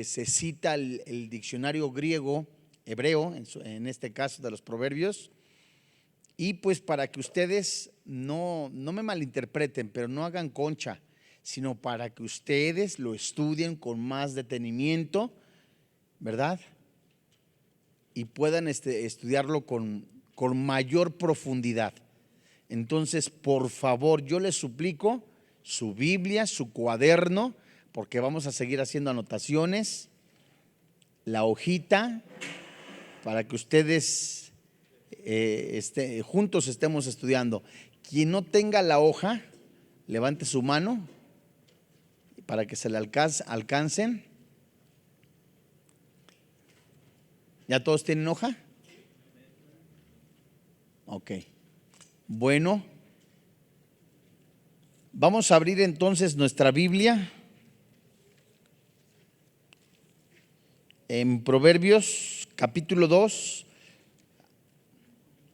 se cita el diccionario griego, hebreo, en este caso de los proverbios, y pues para que ustedes no me malinterpreten, pero no hagan concha, sino para que ustedes lo estudien con más detenimiento, ¿verdad? Y puedan estudiarlo con mayor profundidad. Entonces, por favor, yo les suplico su Biblia, su cuaderno, porque vamos a seguir haciendo anotaciones, la hojita, para que ustedes juntos estemos estudiando. Quien no tenga la hoja, levante su mano para que se le alcancen. ¿Ya todos tienen hoja? Ok. Bueno, vamos a abrir entonces nuestra Biblia en Proverbios capítulo 2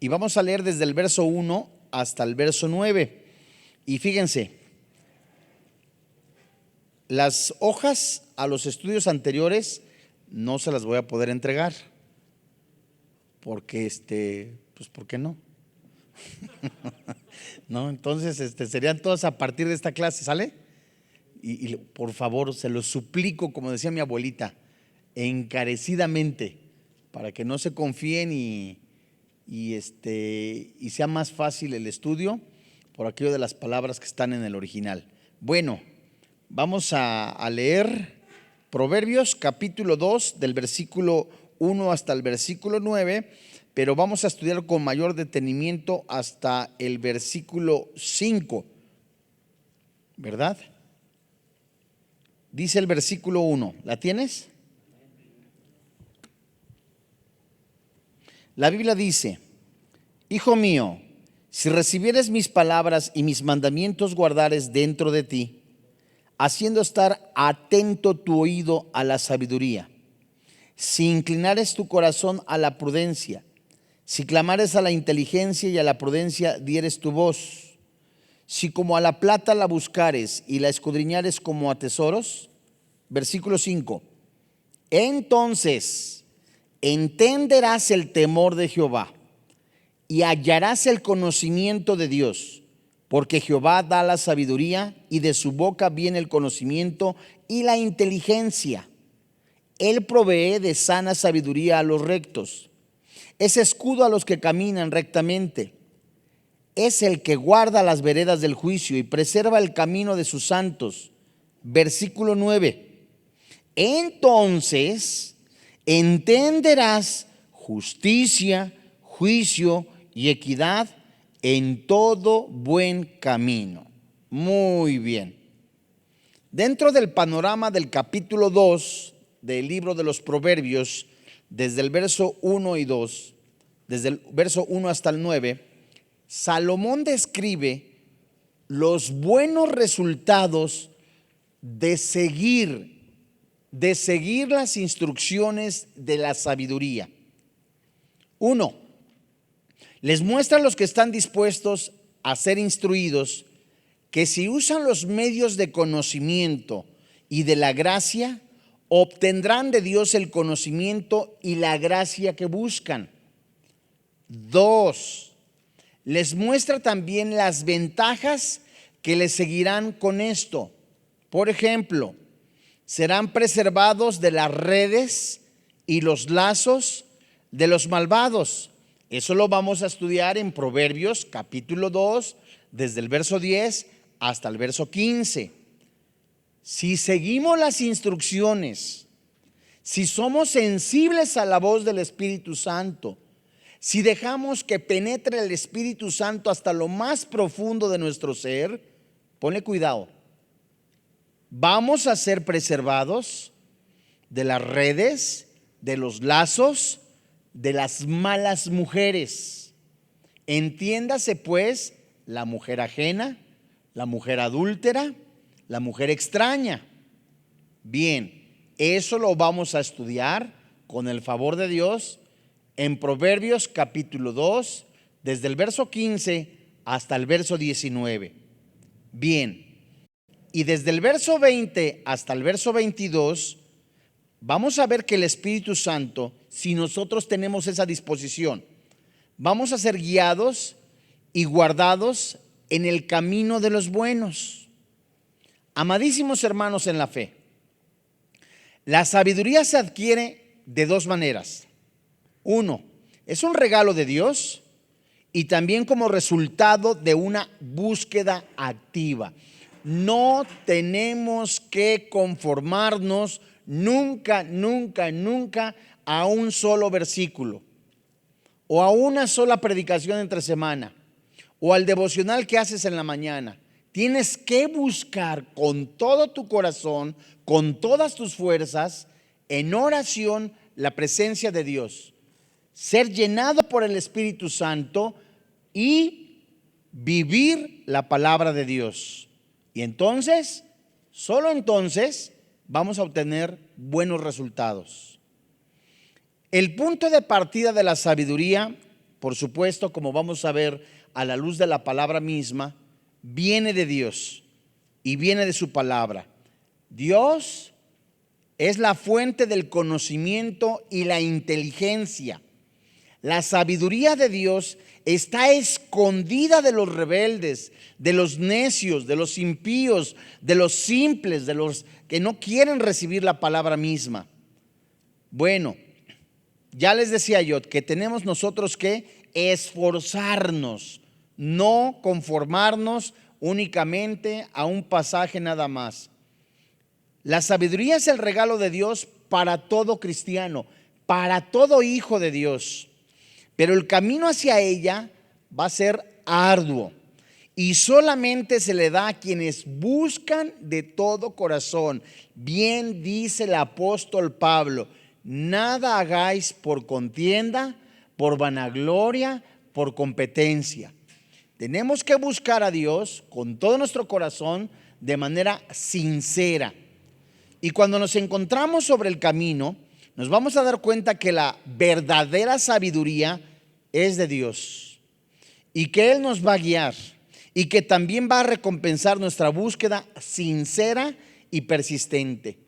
y vamos a leer desde el verso 1 hasta el verso 9. Y fíjense, las hojas a los estudios anteriores no se las voy a poder entregar, porque pues ¿por qué no? No, entonces serían todas a partir de esta clase, ¿sale? Y por favor, se los suplico, como decía mi abuelita, encarecidamente, para que no se confíen y sea más fácil el estudio por aquello de las palabras que están en el original. Bueno, vamos a leer Proverbios capítulo 2 del versículo 1 hasta el versículo 9, pero vamos a estudiar con mayor detenimiento hasta el versículo 5, ¿verdad? Dice el versículo 1, ¿la tienes? La Biblia dice: Hijo mío, si recibieres mis palabras y mis mandamientos guardares dentro de ti, haciendo estar atento tu oído a la sabiduría, si inclinares tu corazón a la prudencia, si clamares a la inteligencia y a la prudencia dieres tu voz, si como a la plata la buscares y la escudriñares como a tesoros. Versículo 5, entonces entenderás el temor de Jehová y hallarás el conocimiento de Dios, porque Jehová da la sabiduría y de su boca viene el conocimiento y la inteligencia. Él provee de sana sabiduría a los rectos, es escudo a los que caminan rectamente, es el que guarda las veredas del juicio y preserva el camino de sus santos. Versículo 9, entonces entenderás justicia, juicio y equidad en todo buen camino. Muy bien. Dentro del panorama del capítulo 2 del libro de los Proverbios, desde el verso 1 y 2, desde el verso 1 hasta el 9, Salomón describe los buenos resultados de seguir las instrucciones de la sabiduría. 1, les muestra a los que están dispuestos a ser instruidos que si usan los medios de conocimiento y de la gracia, obtendrán de Dios el conocimiento y la gracia que buscan. 2, les muestra también las ventajas que les seguirán con esto. Por ejemplo, serán preservados de las redes y los lazos de los malvados. Eso lo vamos a estudiar en Proverbios capítulo 2, desde el verso 10 hasta el verso 15. Si seguimos las instrucciones, si somos sensibles a la voz del Espíritu Santo, si dejamos que penetre el Espíritu Santo hasta lo más profundo de nuestro ser, ponle cuidado, vamos a ser preservados de las redes, de los lazos, de las malas mujeres. Entiéndase pues la mujer ajena, la mujer adúltera, la mujer extraña. Bien, eso lo vamos a estudiar con el favor de Dios en Proverbios capítulo 2, desde el verso 15 hasta el verso 19. Bien, y desde el verso 20 hasta el verso 22 vamos a ver que el Espíritu Santo, si nosotros tenemos esa disposición, vamos a ser guiados y guardados en el camino de los buenos. Amadísimos hermanos en la fe, la sabiduría se adquiere de dos maneras. Uno, es un regalo de Dios y también como resultado de una búsqueda activa. No tenemos que conformarnos nunca, nunca, nunca a un solo versículo o a una sola predicación entre semana o al devocional que haces en la mañana. Tienes que buscar con todo tu corazón, con todas tus fuerzas, en oración, la presencia de Dios. Ser llenado por el Espíritu Santo y vivir la palabra de Dios. Y entonces, solo entonces, vamos a obtener buenos resultados. El punto de partida de la sabiduría, por supuesto, como vamos a ver a la luz de la palabra misma, viene de Dios y viene de su palabra. Dios es la fuente del conocimiento y la inteligencia. La sabiduría de Dios está escondida de los rebeldes, de los necios, de los impíos, de los simples, de los que no quieren recibir la palabra misma. Bueno, ya les decía yo que tenemos nosotros que esforzarnos, no conformarnos únicamente a un pasaje nada más. La sabiduría es el regalo de Dios para todo cristiano, para todo hijo de Dios. Pero el camino hacia ella va a ser arduo y solamente se le da a quienes buscan de todo corazón. Bien dice el apóstol Pablo: nada hagáis por contienda, por vanagloria, por competencia. Tenemos que buscar a Dios con todo nuestro corazón de manera sincera. Y cuando nos encontramos sobre el camino, nos vamos a dar cuenta que la verdadera sabiduría es de Dios y que Él nos va a guiar y que también va a recompensar nuestra búsqueda sincera y persistente.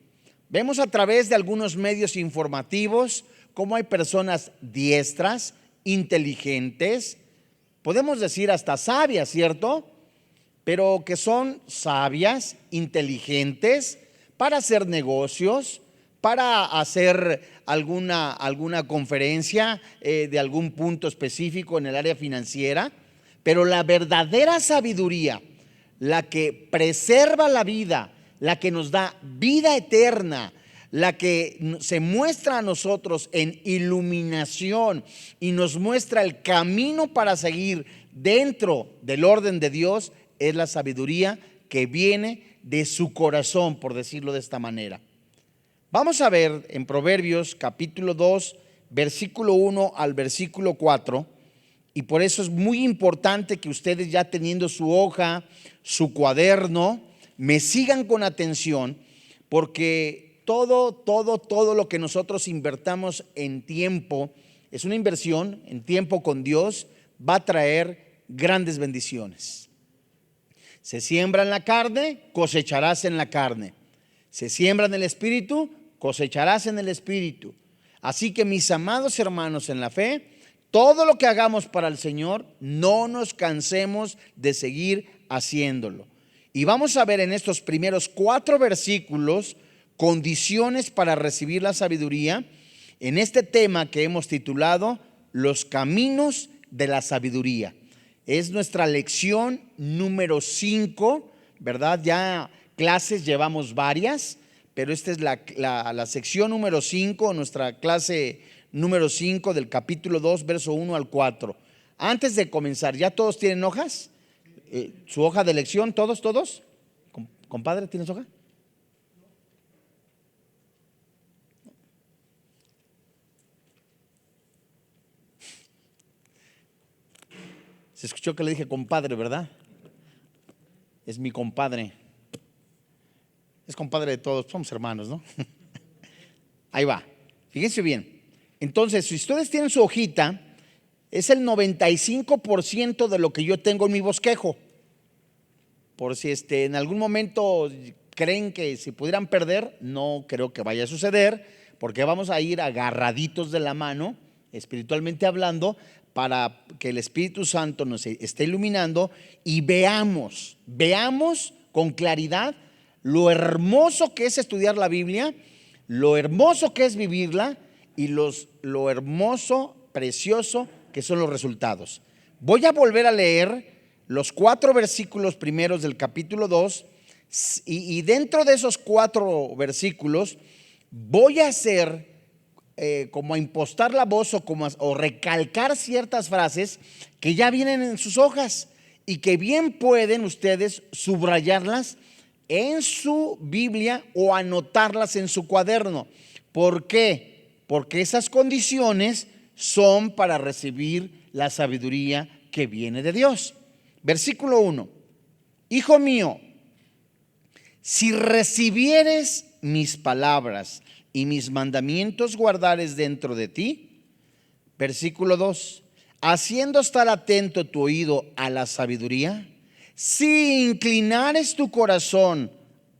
Vemos a través de algunos medios informativos cómo hay personas diestras, inteligentes, podemos decir hasta sabias, ¿cierto? Pero que son sabias, inteligentes para hacer negocios, para hacer alguna conferencia de algún punto específico en el área financiera. Pero la verdadera sabiduría, la que preserva la vida, la que nos da vida eterna, la que se muestra a nosotros en iluminación y nos muestra el camino para seguir dentro del orden de Dios, es la sabiduría que viene de su corazón, por decirlo de esta manera. Vamos a ver en Proverbios capítulo 2, versículo 1 al versículo 4, y por eso es muy importante que ustedes, ya teniendo su hoja, su cuaderno, me sigan con atención, porque todo lo que nosotros invertamos en tiempo, es una inversión en tiempo con Dios, va a traer grandes bendiciones. Se siembra en la carne, cosecharás en la carne. Se siembra en el Espíritu, cosecharás en el Espíritu. Así que, mis amados hermanos en la fe, todo lo que hagamos para el Señor, no nos cansemos de seguir haciéndolo. Y vamos a ver en estos primeros 4 versículos condiciones para recibir la sabiduría, en este tema que hemos titulado Los caminos de la sabiduría. Es nuestra lección número 5, ¿verdad? Ya clases llevamos varias, pero esta es la sección número 5, nuestra clase número 5 del capítulo 2, verso 1 al 4. Antes de comenzar, ¿ya todos tienen hojas? ¿Su hoja de lección? ¿Todos? Compadre, ¿tienes hoja? Se escuchó que le dije compadre, ¿verdad? Es mi compadre. Es compadre de todos, somos hermanos, ¿no? Ahí va, fíjense bien. Entonces, si ustedes tienen su hojita, es el 95% de lo que yo tengo en mi bosquejo. Por si en algún momento creen que si pudieran perder, no creo que vaya a suceder, porque vamos a ir agarraditos de la mano, espiritualmente hablando, para que el Espíritu Santo nos esté iluminando y veamos con claridad lo hermoso que es estudiar la Biblia, lo hermoso que es vivirla y lo hermoso, precioso que son los resultados. Voy a volver a leer los 4 versículos primeros del capítulo 2 y dentro de esos 4 versículos voy a hacer como a impostar la voz o recalcar ciertas frases que ya vienen en sus hojas y que bien pueden ustedes subrayarlas en su Biblia o anotarlas en su cuaderno. ¿Por qué? Porque esas condiciones son para recibir la sabiduría que viene de Dios. Versículo 1: Hijo mío, si recibieres mis palabras y mis mandamientos guardares dentro de ti. Versículo 2: haciendo estar atento tu oído a la sabiduría, si inclinares tu corazón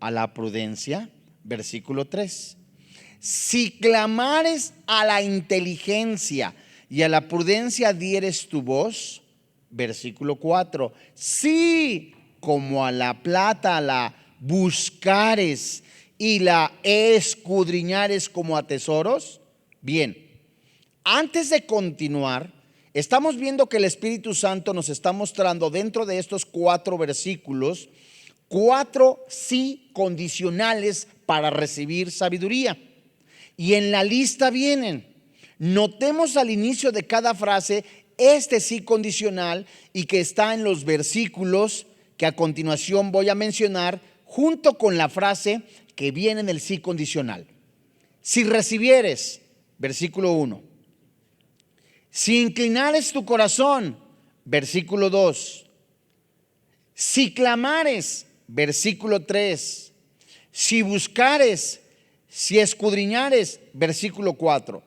a la prudencia. Versículo 3: si clamares a la inteligencia y a la prudencia dieres tu voz. Versículo 4: si como a la plata la buscares y la escudriñares como a tesoros. Bien, antes de continuar, estamos viendo que el Espíritu Santo nos está mostrando dentro de estos 4 versículos 4 sí condicionales para recibir sabiduría. Y en la lista vienen. Notemos al inicio de cada frase este sí condicional y que está en los versículos que a continuación voy a mencionar junto con la frase que viene en el sí condicional. Si recibieres, versículo 1. Si inclinares tu corazón, versículo 2. Si clamares, versículo 3. Si buscares, si escudriñares, versículo 4.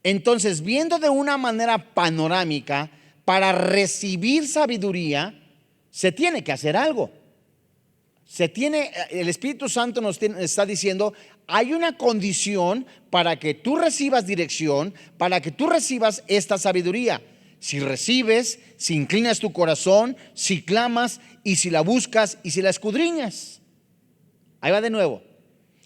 Entonces, viendo de una manera panorámica, para recibir sabiduría, se tiene que hacer algo. El Espíritu Santo nos está diciendo, hay una condición para que tú recibas dirección, para que tú recibas esta sabiduría. Si recibes, si inclinas tu corazón, si clamas y si la buscas y si la escudriñas. Ahí va de nuevo.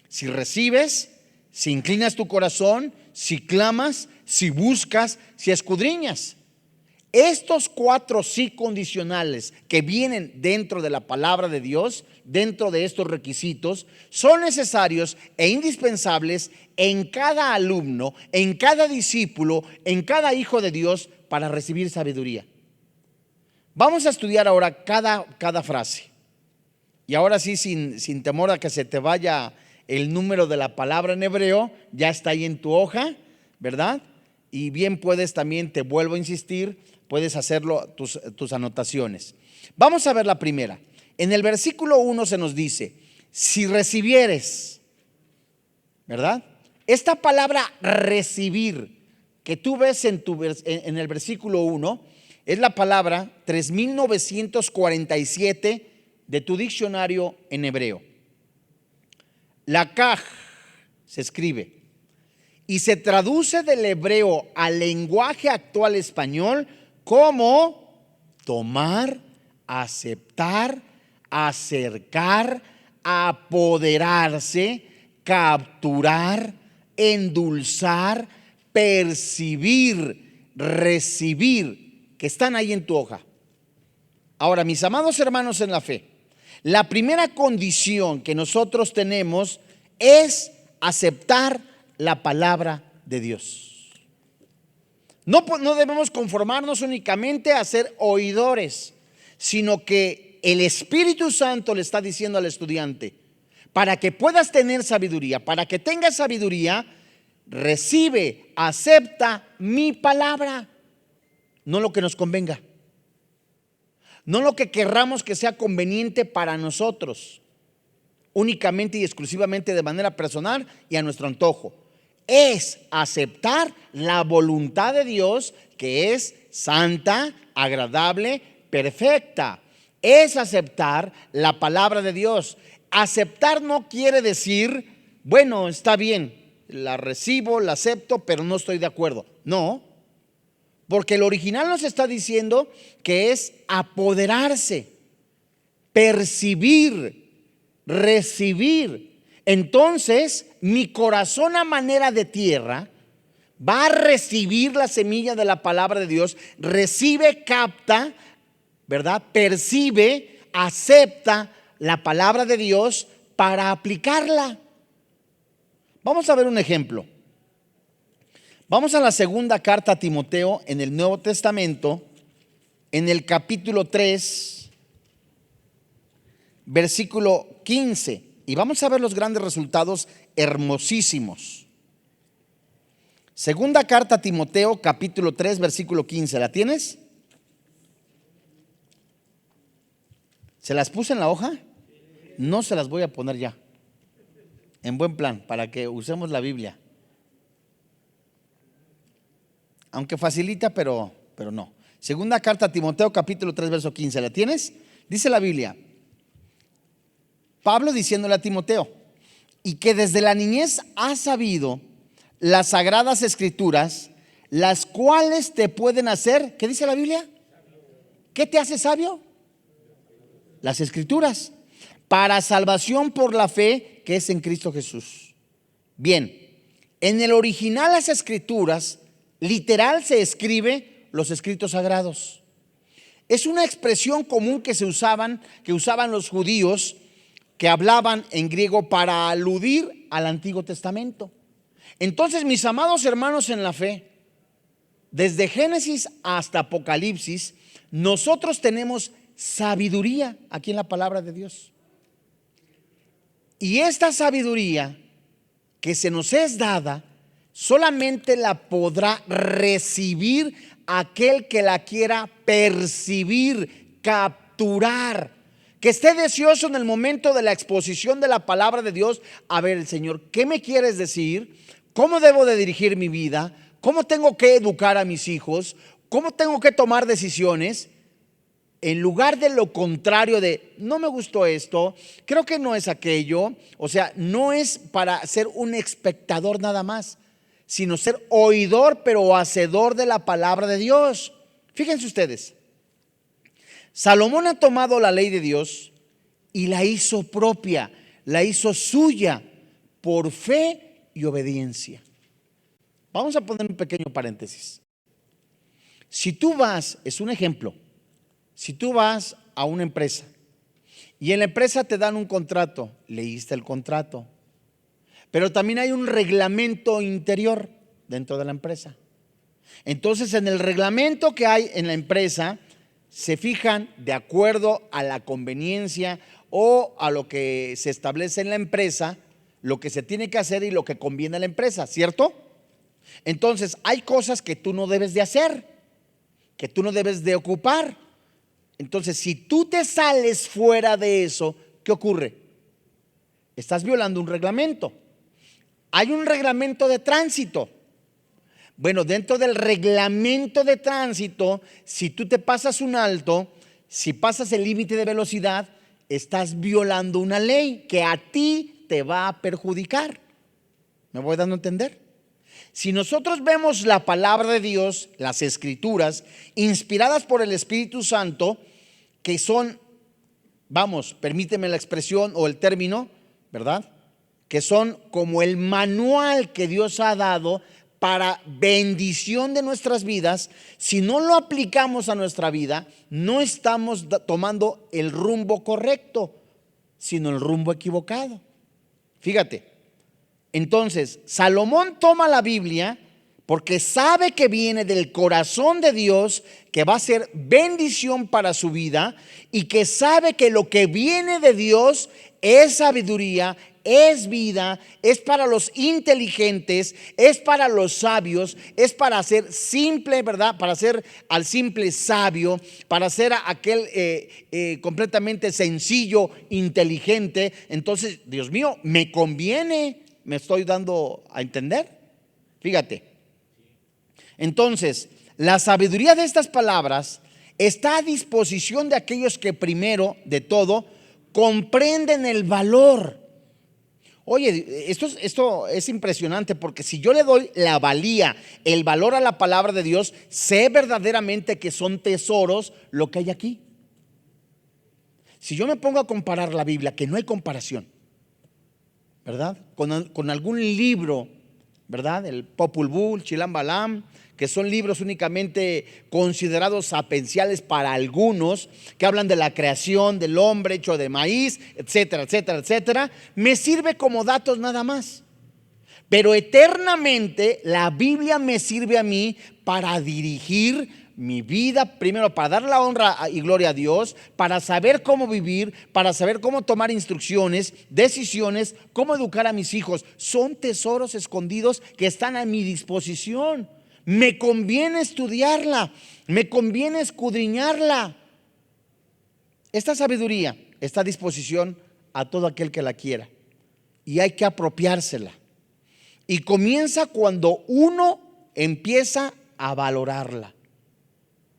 Si recibes, si inclinas tu corazón, si clamas, si buscas, si escudriñas. Estos 4 sí condicionales que vienen dentro de la palabra de Dios, dentro de estos requisitos, son necesarios e indispensables en cada alumno, en cada discípulo, en cada hijo de Dios para recibir sabiduría. Vamos a estudiar ahora cada frase. Y ahora sí, sin temor a que se te vaya el número de la palabra en hebreo, ya está ahí en tu hoja, ¿verdad? Y bien puedes también, te vuelvo a insistir, puedes hacerlo tus anotaciones. Vamos a ver la primera. En el versículo 1 se nos dice, si recibieres, ¿verdad? Esta palabra recibir que tú ves en el versículo 1 es la palabra 3947 de tu diccionario en hebreo. La kaj se escribe y se traduce del hebreo al lenguaje actual español como tomar, aceptar, acercar, apoderarse, capturar, endulzar, percibir, recibir, que están ahí en tu hoja. Ahora, mis amados hermanos en la fe, la primera condición que nosotros tenemos es aceptar la palabra de Dios. No debemos conformarnos únicamente a ser oidores, sino que el Espíritu Santo le está diciendo al estudiante, para que puedas tener sabiduría, para que tengas sabiduría, recibe, acepta mi palabra, no lo que nos convenga, no lo que querramos que sea conveniente para nosotros, únicamente y exclusivamente de manera personal y a nuestro antojo. Es aceptar la voluntad de Dios, que es santa, agradable, perfecta. Es aceptar la palabra de Dios. Aceptar no quiere decir, bueno, está bien, la recibo, la acepto, pero no estoy de acuerdo. No, porque el original nos está diciendo que es apoderarse, percibir, recibir. Entonces, mi corazón a manera de tierra va a recibir la semilla de la palabra de Dios, recibe, capta, ¿verdad? Percibe, acepta la palabra de Dios para aplicarla. Vamos a ver un ejemplo. Vamos a la segunda carta a Timoteo en el Nuevo Testamento, en el capítulo 3, versículo 15. Y vamos a ver los grandes resultados hermosísimos. Segunda carta a Timoteo, capítulo 3, versículo 15. ¿La tienes? ¿Se las puse en la hoja? No se las voy a poner ya. En buen plan, para que usemos la Biblia. Aunque facilita, pero no. Segunda carta a Timoteo, capítulo 3, verso 15. ¿La tienes? Dice la Biblia, Pablo diciéndole a Timoteo, y que desde la niñez has sabido las sagradas escrituras, las cuales te pueden hacer, ¿qué dice la Biblia? ¿Qué te hace sabio? Las escrituras, para salvación por la fe que es en Cristo Jesús. Bien, en el original las escrituras, literal se escribe los escritos sagrados. Es una expresión común que usaban los judíos que hablaban en griego para aludir al Antiguo Testamento. Entonces, mis amados hermanos en la fe, desde Génesis hasta Apocalipsis, nosotros tenemos sabiduría aquí en la palabra de Dios. Y esta sabiduría que se nos es dada, solamente la podrá recibir aquel que la quiera percibir, capturar, que esté deseoso en el momento de la exposición de la palabra de Dios. A ver, Señor, ¿qué me quieres decir? ¿Cómo debo de dirigir mi vida? ¿Cómo tengo que educar a mis hijos? ¿Cómo tengo que tomar decisiones? En lugar de lo contrario de, no me gustó esto, creo que no es aquello. O sea, no es para ser un espectador nada más, sino ser oidor pero hacedor de la palabra de Dios. Fíjense ustedes, Salomón ha tomado la ley de Dios y la hizo propia, la hizo suya por fe y obediencia. Vamos a poner un pequeño paréntesis. Si tú vas, es un ejemplo, si tú vas a una empresa y en la empresa te dan un contrato, leíste el contrato, pero también hay un reglamento interior dentro de la empresa. Entonces, en el reglamento que hay en la empresa, se fijan de acuerdo a la conveniencia o a lo que se establece en la empresa, lo que se tiene que hacer y lo que conviene a la empresa, ¿cierto? Entonces, hay cosas que tú no debes de hacer, que tú no debes de ocupar. Entonces, si tú te sales fuera de eso, ¿qué ocurre? Estás violando un reglamento. Hay un reglamento de tránsito. Bueno, dentro del reglamento de tránsito, si tú te pasas un alto, si pasas el límite de velocidad, estás violando una ley que a ti te va a perjudicar. ¿Me voy dando a entender? Si nosotros vemos la palabra de Dios, las escrituras, inspiradas por el Espíritu Santo, que son, vamos, permíteme la expresión o el término, ¿verdad? Que son como el manual que Dios ha dado para bendición de nuestras vidas. Si no lo aplicamos a nuestra vida, no estamos tomando el rumbo correcto, sino el rumbo equivocado. Fíjate, entonces Salomón toma la Biblia porque sabe que viene del corazón de Dios, que va a ser bendición para su vida, y que sabe que lo que viene de Dios es sabiduría, es vida, es para los inteligentes, es para los sabios, es para ser simple, ¿verdad? Para ser al simple sabio, para ser aquel completamente sencillo, inteligente. Entonces, Dios mío, me conviene, me estoy dando a entender. Fíjate. Entonces, la sabiduría de estas palabras está a disposición de aquellos que primero de todo comprenden el valor. Oye, esto es impresionante, porque si yo le doy la valía, el valor a la palabra de Dios, sé verdaderamente que son tesoros lo que hay aquí. Si yo me pongo a comparar la Biblia, que no hay comparación, ¿verdad? Con algún libro, ¿verdad? El Popul Vuh, Chilam Balam, que son libros únicamente considerados sapienciales para algunos, que hablan de la creación del hombre hecho de maíz, etcétera, etcétera, etcétera, me sirve como datos nada más. Pero eternamente la Biblia me sirve a mí para dirigir mi vida, primero para dar la honra y gloria a Dios, para saber cómo vivir, para saber cómo tomar instrucciones, decisiones, cómo educar a mis hijos. Son tesoros escondidos que están a mi disposición. Me conviene estudiarla, me conviene escudriñarla. Esta sabiduría está a disposición a todo aquel que la quiera, y hay que apropiársela. Y comienza cuando uno empieza a valorarla.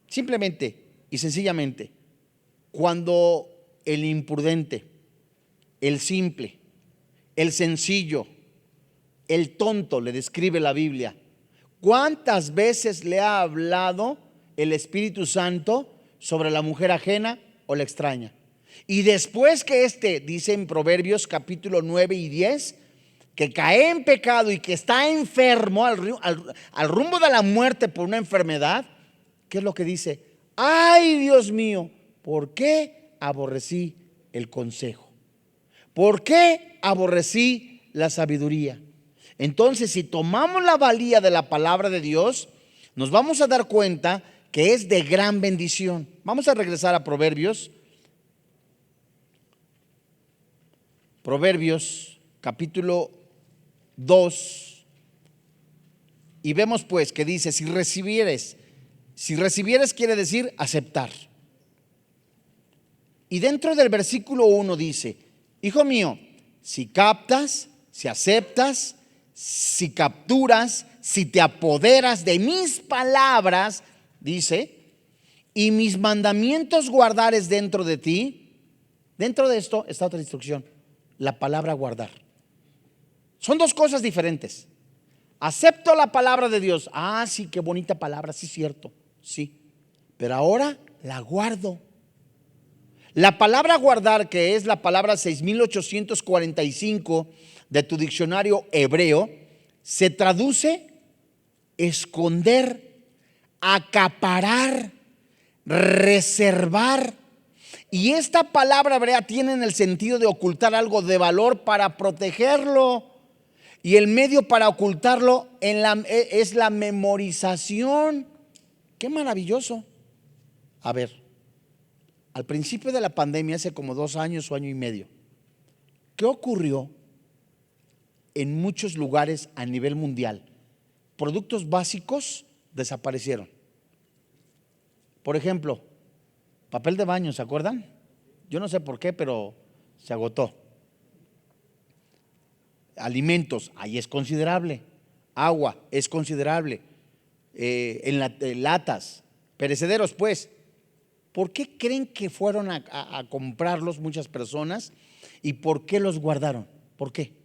Simplemente y sencillamente, cuando el imprudente, el simple, el sencillo, el tonto, le describe la Biblia. ¿Cuántas veces le ha hablado el Espíritu Santo sobre la mujer ajena o la extraña? Y después que dice en Proverbios capítulo 9 y 10, que cae en pecado y que está enfermo al rumbo de la muerte por una enfermedad, ¿qué es lo que dice? Ay, Dios mío, ¿por qué aborrecí el consejo? ¿Por qué aborrecí la sabiduría? Entonces, si tomamos la valía de la palabra de Dios, nos vamos a dar cuenta que es de gran bendición. Vamos a regresar a Proverbios. Proverbios capítulo 2. Y vemos pues que dice, si recibieres quiere decir aceptar. Y dentro del versículo 1 dice, hijo mío, si captas, si aceptas, si capturas, si te apoderas de mis palabras, dice, y mis mandamientos guardares dentro de ti. Dentro de esto está otra instrucción, la palabra guardar. Son dos cosas diferentes. Acepto la palabra de Dios. Ah, sí, qué bonita palabra, sí, cierto, sí. Pero ahora la guardo. La palabra guardar, que es la palabra 6845 de tu diccionario hebreo, se traduce esconder, acaparar, reservar. Y esta palabra hebrea tiene el sentido de ocultar algo de valor para protegerlo. Y el medio para ocultarlo es la memorización. Qué maravilloso. A ver, al principio de la pandemia, hace como 2 años o año y medio, ¿qué ocurrió en muchos lugares a nivel mundial? Productos básicos desaparecieron. Por ejemplo, papel de baño, ¿se acuerdan? Yo no sé por qué, pero se agotó. Alimentos, ahí es considerable. Agua, es considerable. En latas, perecederos, pues. ¿Por qué creen que fueron a comprarlos muchas personas? ¿Y por qué los guardaron? ¿Por qué?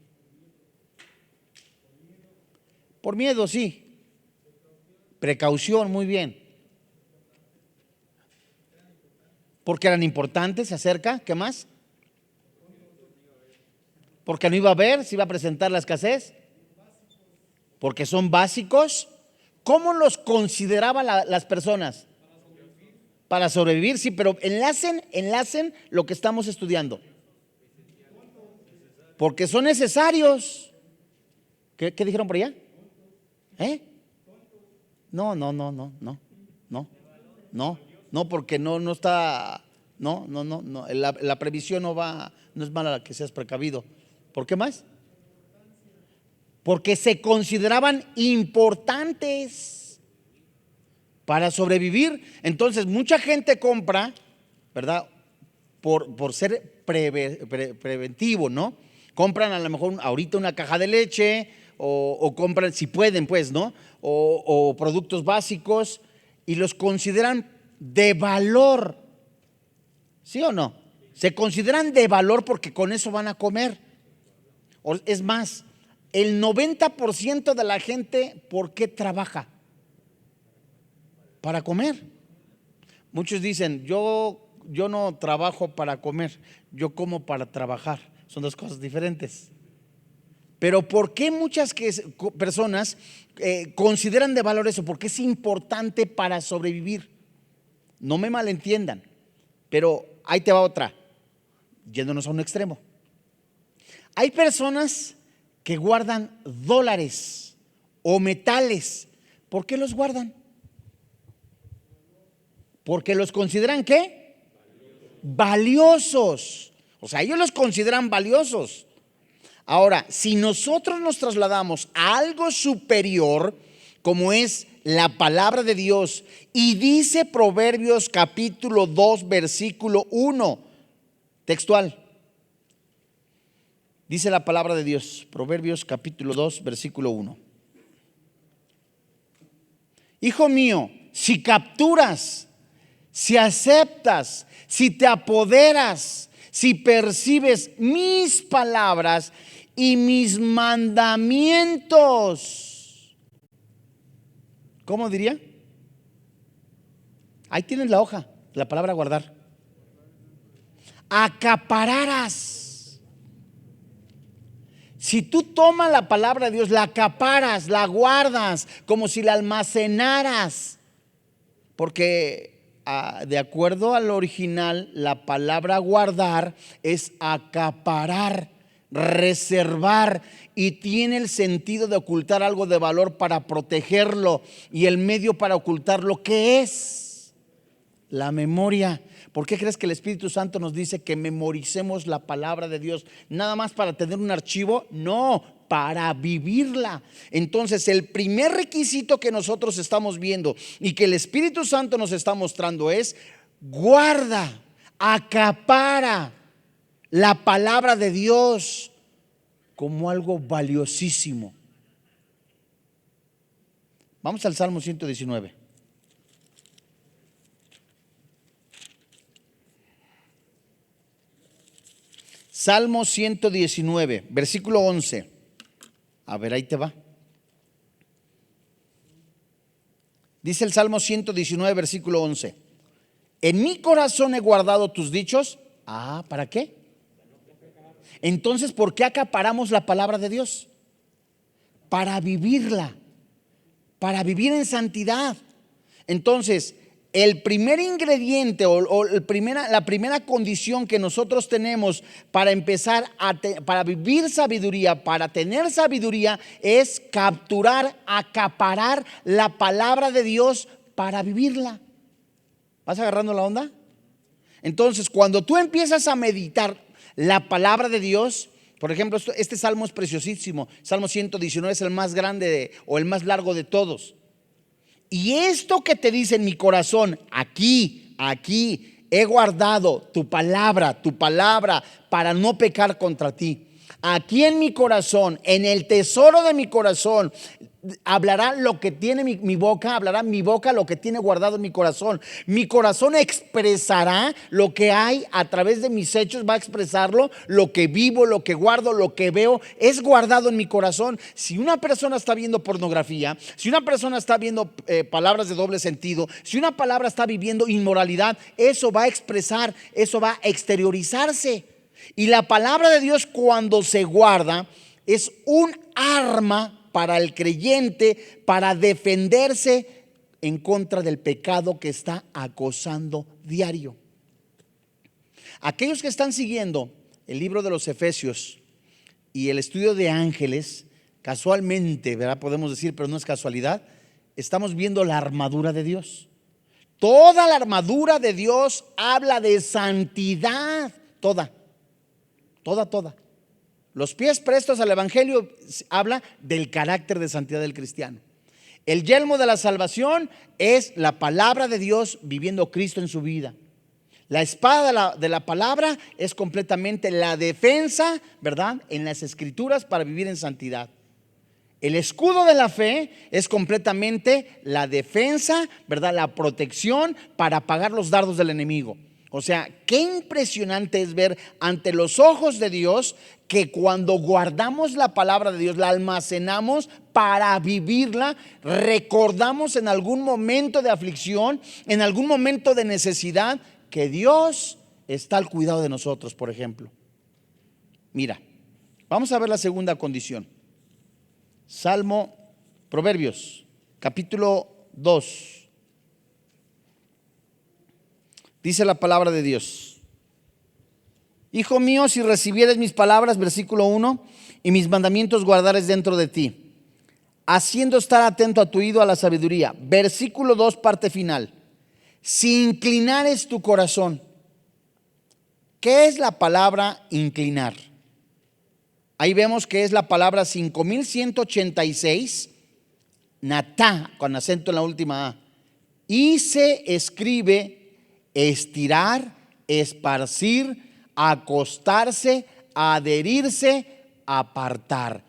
Por miedo, sí. Precaución, muy bien. Porque eran importantes, se acerca. ¿Qué más? Porque no iba a haber, se iba a presentar la escasez. Porque son básicos. ¿Cómo los consideraban las personas? Para sobrevivir, sí, pero enlacen lo que estamos estudiando. Porque son necesarios. ¿Qué dijeron por allá? No, porque no está, no, la previsión no es mala que seas precavido. ¿Por qué más? Porque se consideraban importantes para sobrevivir. Entonces mucha gente compra, ¿verdad? Por ser preventivo, ¿no? Compran a lo mejor ahorita una caja de leche o compran, si pueden, pues, ¿no? O productos básicos y los consideran de valor. ¿Sí o no? Se consideran de valor porque con eso van a comer. Es más, el 90% de la gente, ¿por qué trabaja? Para comer. Muchos dicen, yo no trabajo para comer, yo como para trabajar. Son dos cosas diferentes. Pero ¿por qué muchas personas consideran de valor eso? Porque es importante para sobrevivir. No me malentiendan, pero ahí te va otra, yéndonos a un extremo. Hay personas que guardan dólares o metales. ¿Por qué los guardan? Porque los consideran ¿qué? Valiosos. O sea, ellos los consideran valiosos. Ahora, si nosotros nos trasladamos a algo superior, como es la palabra de Dios, y dice Proverbios capítulo 2, versículo 1, textual. Dice la palabra de Dios, Proverbios capítulo 2, versículo 1. Hijo mío, si capturas, si aceptas, si te apoderas, si percibes mis palabras y mis mandamientos. ¿Cómo diría? Ahí tienes la hoja, la palabra guardar. Acapararás. Si tú tomas la palabra de Dios, la acaparas, la guardas, como si la almacenaras. Porque de acuerdo al original, la palabra guardar es acaparar, reservar, y tiene el sentido de ocultar algo de valor para protegerlo, y el medio para ocultarlo, ¿qué es? La memoria. ¿Por qué crees que el Espíritu Santo nos dice que memoricemos la palabra de Dios? ¿Nada más para tener un archivo? No, para vivirla. Entonces, el primer requisito que nosotros estamos viendo y que el Espíritu Santo nos está mostrando es: guarda, acapara la palabra de Dios como algo valiosísimo. Vamos al Salmo 119. Salmo 119, versículo 11. A ver, ahí te va. Dice el Salmo 119, versículo 11. En mi corazón he guardado tus dichos. ¿Para qué? Entonces, ¿por qué acaparamos la palabra de Dios? Para vivirla, para vivir en santidad. Entonces, el primer ingrediente la primera condición que nosotros tenemos para empezar para vivir sabiduría, para tener sabiduría, es capturar, acaparar la palabra de Dios para vivirla. ¿Vas agarrando la onda? Entonces, cuando tú empiezas a meditar la palabra de Dios, por ejemplo, este salmo es preciosísimo. Salmo 119 es el más grande o el más largo de todos. Y esto que te dice en mi corazón, aquí he guardado tu palabra para no pecar contra ti. Aquí en mi corazón, en el tesoro de mi corazón, hablará lo que tiene mi boca, hablará mi boca lo que tiene guardado en mi corazón. Mi corazón expresará lo que hay a través de mis hechos, va a expresarlo, lo que vivo, lo que guardo, lo que veo, es guardado en mi corazón. Si una persona está viendo pornografía, si una persona está viendo palabras de doble sentido, si una palabra está viviendo inmoralidad, eso va a expresar, eso va a exteriorizarse. Y la palabra de Dios, cuando se guarda, es un arma para el creyente, para defenderse en contra del pecado que está acosando diario. Aquellos que están siguiendo el libro de los Efesios y el estudio de ángeles, casualmente, ¿verdad? Podemos decir, pero no es casualidad, estamos viendo la armadura de Dios. Toda la armadura de Dios habla de santidad, toda. Los pies prestos al evangelio habla del carácter de santidad del cristiano. El yelmo de la salvación es la palabra de Dios viviendo Cristo en su vida. La espada de la palabra es completamente la defensa, ¿verdad?, en las escrituras para vivir en santidad. El escudo de la fe es completamente la defensa, ¿verdad?, la protección para apagar los dardos del enemigo. O sea, qué impresionante es ver ante los ojos de Dios que cuando guardamos la palabra de Dios, la almacenamos para vivirla, recordamos en algún momento de aflicción, en algún momento de necesidad, que Dios está al cuidado de nosotros, por ejemplo. Mira, vamos a ver la segunda condición. Proverbios, capítulo 2. Dice la palabra de Dios: Hijo mío, si recibieres mis palabras, versículo 1, y mis mandamientos guardares dentro de ti, haciendo estar atento a tu oído a la sabiduría. Versículo 2, parte final. Si inclinares tu corazón. ¿Qué es la palabra inclinar? Ahí vemos que es la palabra 5186, natá, con acento en la última A. Y se escribe estirar, esparcir, acostarse, adherirse, apartar.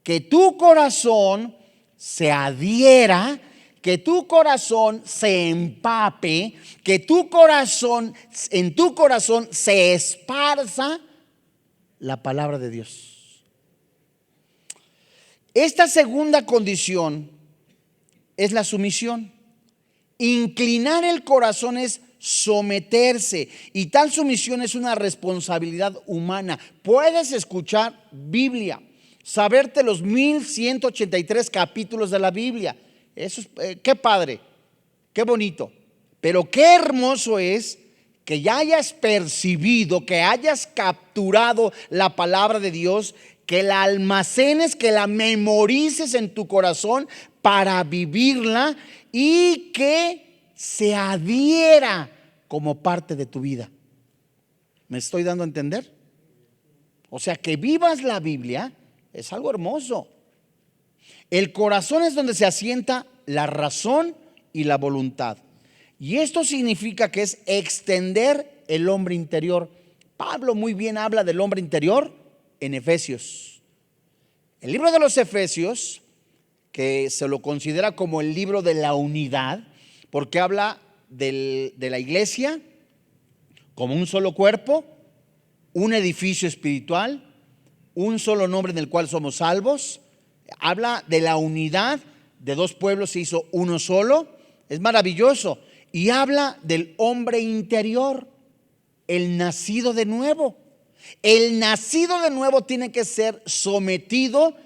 Que tu corazón se adhiera, que tu corazón se empape, que en tu corazón se esparza la palabra de Dios. Esta segunda condición es la sumisión. Inclinar el corazón es someterse, y tal sumisión es una responsabilidad humana. Puedes escuchar Biblia, saberte los 1183 capítulos de la Biblia. Eso es, qué padre, qué bonito. Pero qué hermoso es que ya hayas percibido, que hayas capturado la palabra de Dios, que la almacenes, que la memorices en tu corazón para vivirla y que se adhiera como parte de tu vida. ¿Me estoy dando a entender? O sea, que vivas la Biblia es algo hermoso. El corazón es donde se asienta la razón y la voluntad. Y esto significa que es extender el hombre interior. Pablo muy bien habla del hombre interior en Efesios. El libro de los Efesios, que se lo considera como el libro de la unidad, porque habla de la iglesia como un solo cuerpo, un edificio espiritual, un solo nombre en el cual somos salvos. Habla de la unidad de dos pueblos, se hizo uno solo. Es maravilloso. Y habla del hombre interior, el nacido de nuevo. El nacido de nuevo tiene que ser sometido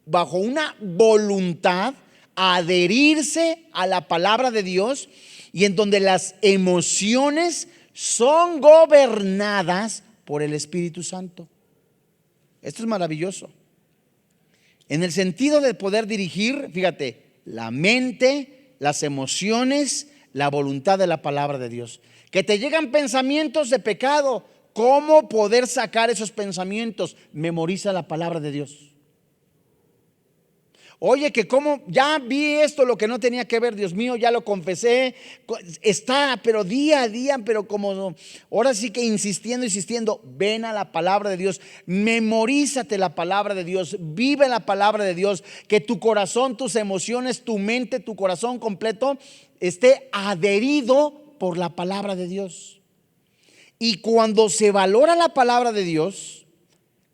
bajo una voluntad, adherirse a la palabra de Dios, y en donde las emociones son gobernadas por el Espíritu Santo. Esto es maravilloso. En el sentido de poder dirigir, fíjate, la mente, las emociones, la voluntad de la palabra de Dios. Que te llegan pensamientos de pecado. ¿Cómo poder sacar esos pensamientos? Memoriza la palabra de Dios. Oye, que como ya vi esto, lo que no tenía que ver, Dios mío, ya lo confesé. Está, pero día a día, pero como ahora sí que insistiendo, ven a la palabra de Dios. Memorízate la palabra de Dios, vive la palabra de Dios. Que tu corazón, tus emociones, tu mente, tu corazón completo esté adherido por la palabra de Dios. Y cuando se valora la palabra de Dios,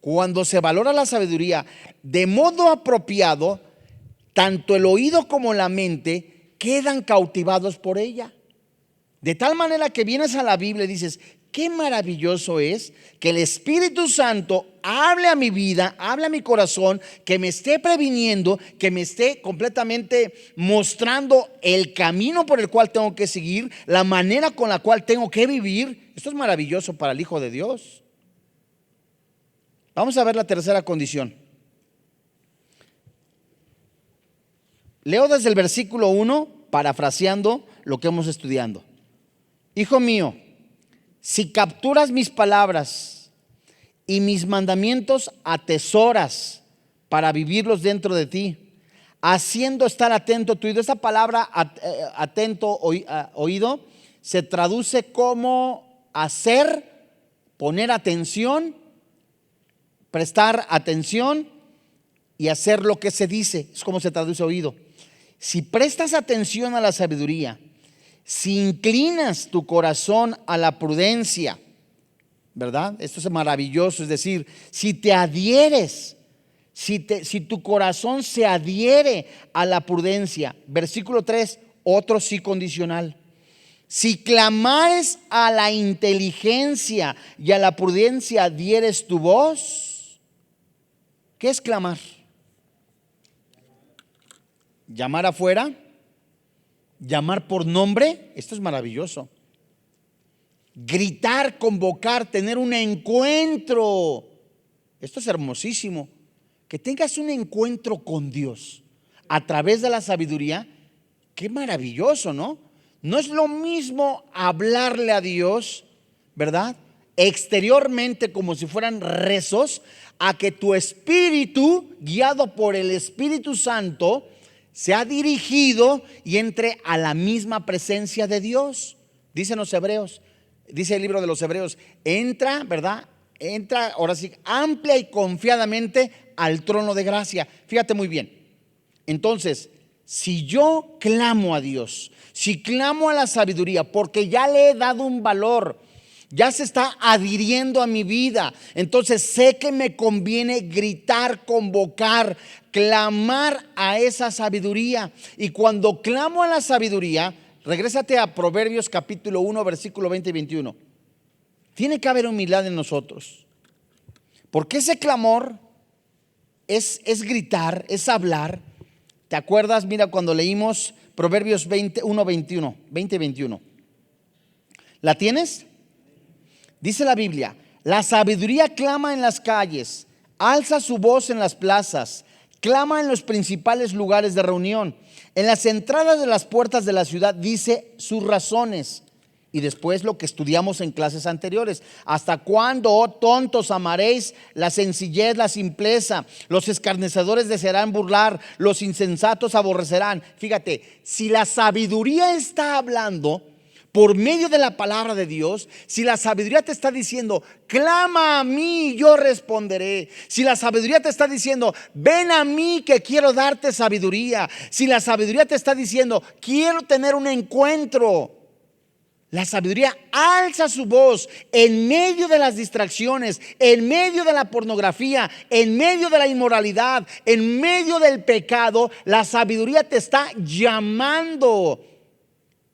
cuando se valora la sabiduría de modo apropiado, tanto el oído como la mente quedan cautivados por ella. De tal manera que vienes a la Biblia y dices: qué maravilloso es que el Espíritu Santo hable a mi vida, hable a mi corazón, que me esté previniendo, que me esté completamente mostrando el camino por el cual tengo que seguir, la manera con la cual tengo que vivir. Esto es maravilloso para el Hijo de Dios. Vamos a ver la tercera condición. Leo desde el versículo 1, parafraseando lo que hemos estudiado. Hijo mío, si capturas mis palabras y mis mandamientos atesoras para vivirlos dentro de ti, haciendo estar atento tu oído. Esta palabra atento, oído, se traduce como hacer, poner atención, prestar atención y hacer lo que se dice. Es como se traduce oído. Si prestas atención a la sabiduría Si inclinas tu corazón a la prudencia, ¿verdad? Esto es maravilloso, es decir, si te adhieres, si tu corazón se adhiere a la prudencia. Versículo 3, otro sí condicional. Si clamares a la inteligencia y a la prudencia adhieres tu voz. ¿Qué es clamar? Llamar afuera, llamar por nombre. Esto es maravilloso. Gritar, convocar, tener un encuentro. Esto es hermosísimo. Que tengas un encuentro con Dios a través de la sabiduría. Qué maravilloso, ¿no? No es lo mismo hablarle a Dios, ¿verdad? Exteriormente, como si fueran rezos, a que tu espíritu, guiado por el Espíritu Santo, sea dirigido y entre a la misma presencia de Dios. Dicen los hebreos, dice el libro de los Hebreos, entra, ¿verdad? Entra, ahora sí, amplia y confiadamente al trono de gracia. Fíjate muy bien. Entonces, si yo clamo a Dios, si clamo a la sabiduría, porque ya le he dado un valor, ya se está adhiriendo a mi vida, entonces sé que me conviene gritar, convocar, clamar a esa sabiduría. Y cuando clamo a la sabiduría, regrésate a Proverbios capítulo 1, versículo 20 y 21. Tiene que haber humildad en nosotros, porque ese clamor es gritar, es hablar. ¿Te acuerdas? Mira, cuando leímos Proverbios 21, 21, 20 y 21. ¿La tienes? Dice la Biblia: la sabiduría clama en las calles, alza su voz en las plazas, clama en los principales lugares de reunión, en las entradas de las puertas de la ciudad dice sus razones. Y después lo que estudiamos en clases anteriores: ¿hasta cuándo, oh tontos, amaréis la sencillez, la simpleza? Los escarnecedores desearán burlar, los insensatos aborrecerán. Fíjate, si la sabiduría está hablando por medio de la palabra de Dios, si la sabiduría te está diciendo, clama a mí y yo responderé. Si la sabiduría te está diciendo, ven a mí que quiero darte sabiduría. Si la sabiduría te está diciendo, quiero tener un encuentro. La sabiduría alza su voz en medio de las distracciones, en medio de la pornografía, en medio de la inmoralidad, en medio del pecado. La sabiduría te está llamando.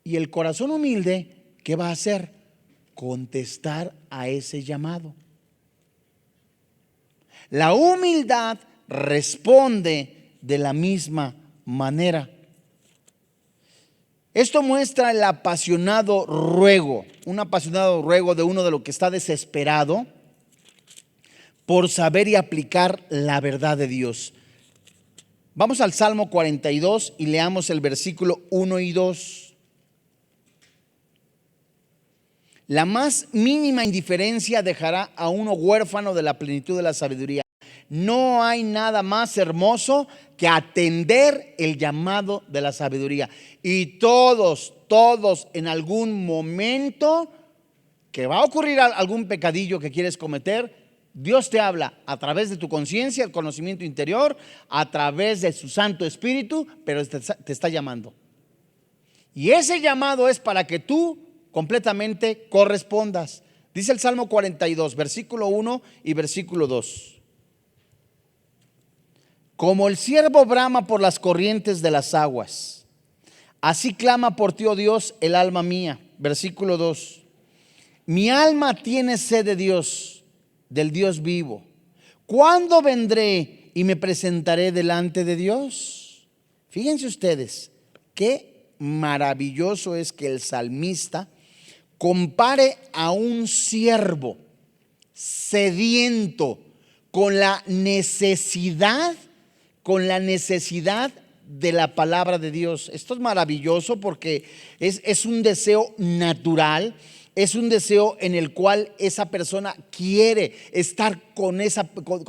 Y el corazón humilde, ¿qué va a hacer? Contestar a ese llamado. La humildad responde de la misma manera. Esto muestra el apasionado ruego, un apasionado ruego de uno de lo que está desesperado por saber y aplicar la verdad de Dios. Vamos al Salmo 42 y leamos el versículo 1 y 2. La más mínima indiferencia dejará a uno huérfano de la plenitud de la sabiduría. No hay nada más hermoso que atender el llamado de la sabiduría. Y todos en algún momento que va a ocurrir algún pecadillo que quieres cometer, Dios te habla a través de tu conciencia, el conocimiento interior, a través de su Santo Espíritu, pero te está llamando. Y ese llamado es para que tú completamente correspondas. Dice el Salmo 42, versículo 1 y versículo 2. Como el ciervo brama por las corrientes de las aguas, así clama por ti, oh Dios, el alma mía. Versículo 2. Mi alma tiene sed de Dios, del Dios vivo. ¿Cuándo vendré y me presentaré delante de Dios? Fíjense ustedes, qué maravilloso es que el salmista compare a un siervo sediento con la necesidad de la palabra de Dios. Esto es maravilloso porque es un deseo natural, Es un deseo en el cual esa persona quiere estar con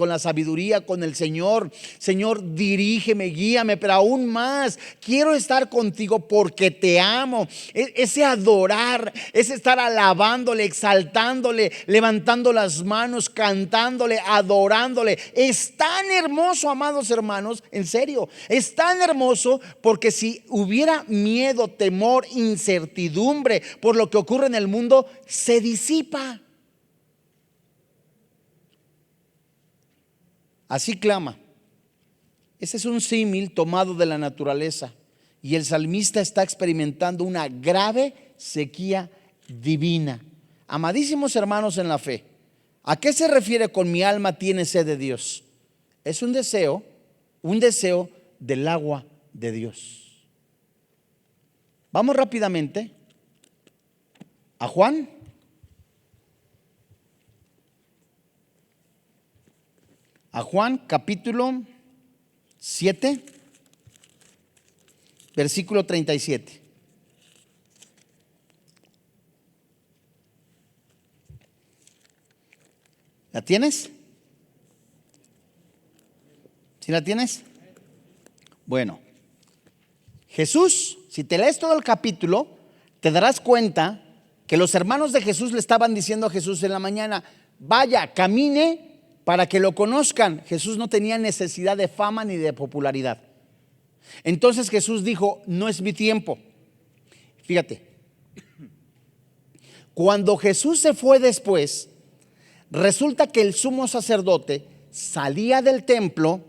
la sabiduría, con el Señor. Señor, dirígeme, guíame, pero aún más, quiero estar contigo porque te amo. Ese adorar, ese estar alabándole, exaltándole, levantando las manos, cantándole, adorándole. Es tan hermoso, amados hermanos, en serio, es tan hermoso, porque si hubiera miedo, temor, incertidumbre por lo que ocurre en el mundo, se disipa. Así clama. Ese es un símil tomado de la naturaleza, y el salmista está experimentando una grave sequía divina. Amadísimos hermanos en la fe, ¿a qué se refiere con mi alma tiene sed de Dios? Es un deseo del agua de Dios. Vamos rápidamente a Juan. A Juan capítulo 7, versículo 37. ¿La tienes? ¿Sí la tienes? Bueno, Jesús, si te lees todo el capítulo, te darás cuenta que los hermanos de Jesús le estaban diciendo a Jesús en la mañana: vaya, camine para que lo conozcan. Jesús no tenía necesidad de fama ni de popularidad. Entonces Jesús dijo: no es mi tiempo. Fíjate, cuando Jesús se fue después, resulta que el sumo sacerdote salía del templo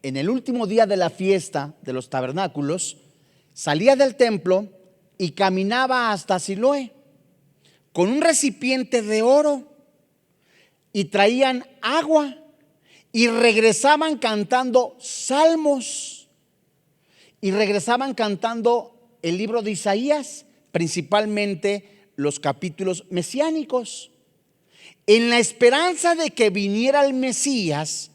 en el último día de la fiesta de los tabernáculos, salía del templo y caminaba hasta Siloé con un recipiente de oro, y traían agua y regresaban cantando salmos, y regresaban cantando el libro de Isaías, principalmente los capítulos mesiánicos, en la esperanza de que viniera el Mesías.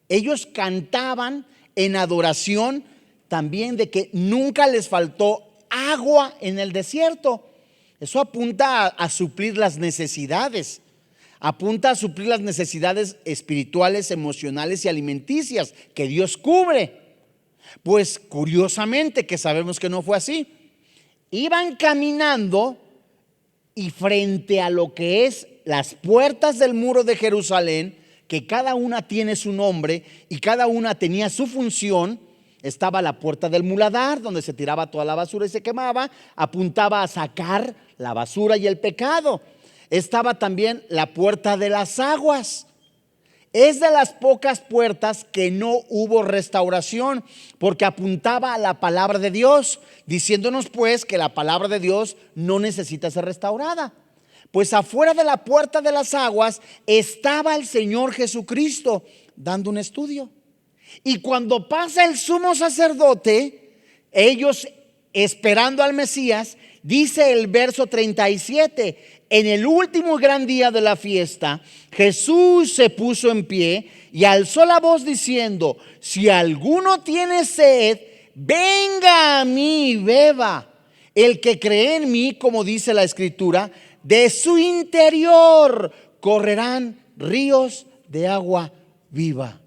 Ellos cantaban en adoración también de que nunca les faltó agua en el desierto. Eso apunta a suplir las necesidades. Apunta a suplir las necesidades espirituales, emocionales y alimenticias que Dios cubre. Pues curiosamente, que sabemos que no fue así, iban caminando y frente a lo que es las puertas del muro de Jerusalén, que cada una tiene su nombre y cada una tenía su función, estaba la puerta del muladar, donde se tiraba toda la basura y se quemaba, apuntaba a sacar la basura y el pecado. Estaba también la puerta de las aguas. Es de las pocas puertas que no hubo restauración, porque apuntaba a la palabra de Dios, diciéndonos pues que la palabra de Dios no necesita ser restaurada. Pues afuera de la puerta de las aguas estaba el Señor Jesucristo dando un estudio. Y cuando pasa el sumo sacerdote, ellos esperando al Mesías, dice el verso 37: en el último gran día de la fiesta, Jesús se puso en pie y alzó la voz diciendo: si alguno tiene sed, venga a mí y beba. El que cree en mí, como dice la Escritura, de su interior correrán ríos de agua viva.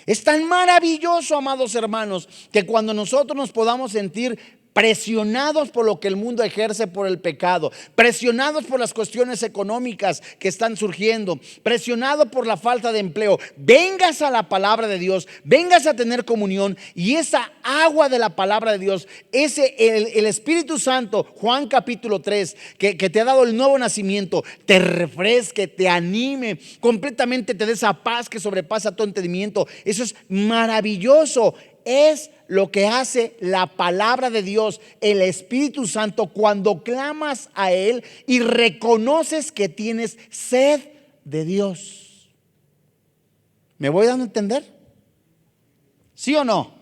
Es tan maravilloso, amados hermanos, que cuando nosotros nos podamos sentir presionados por lo que el mundo ejerce por el pecado, presionados por las cuestiones económicas que están surgiendo, presionados por la falta de empleo, vengas a la palabra de Dios, vengas a tener comunión, y esa agua de la palabra de Dios, el Espíritu Santo, Juan capítulo 3, que te ha dado el nuevo nacimiento, te refresque, te anime, completamente te dé esa paz que sobrepasa todo entendimiento. Eso es maravilloso. Es lo que hace la palabra de Dios, el Espíritu Santo, cuando clamas a Él y reconoces que tienes sed de Dios. ¿Me voy dando a entender? ¿Sí o no?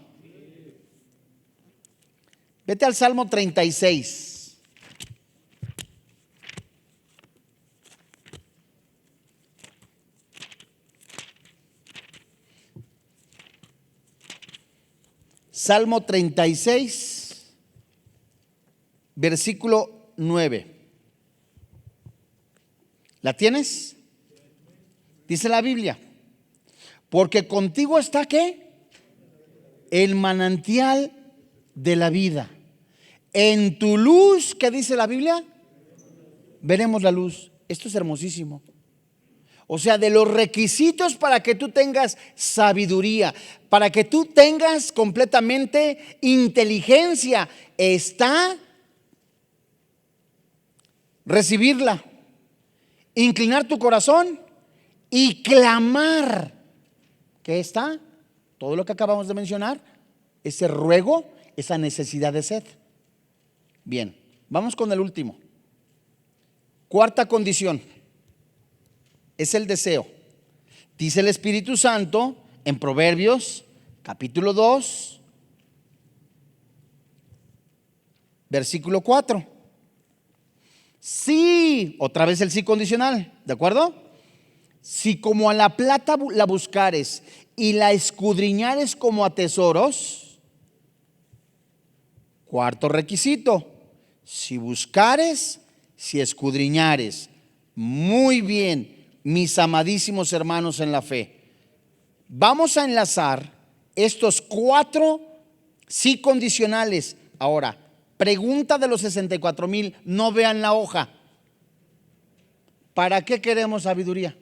Vete al Salmo 36. Salmo 36, versículo 9. ¿La tienes? Dice la Biblia, porque contigo está ¿qué? El manantial de la vida. En tu luz, ¿qué dice la Biblia? Veremos la luz. Esto es hermosísimo. O sea, de los requisitos para que tú tengas sabiduría, para que tú tengas completamente inteligencia, está recibirla, inclinar tu corazón y clamar. ¿Qué está? Todo lo que acabamos de mencionar, ese ruego, esa necesidad de sed. Bien, vamos con el último. Cuarta condición es el deseo. Dice el Espíritu Santo en Proverbios capítulo 2, versículo 4. Sí, otra vez el sí condicional, ¿de acuerdo? Si como a la plata la buscares y la escudriñares como a tesoros. Cuarto requisito, si buscares, si escudriñares. Muy bien, mis amadísimos hermanos en la fe. Vamos a enlazar estos 4 sí condicionales. Ahora, pregunta de los 64,000, no vean la hoja. ¿Para qué queremos sabiduría?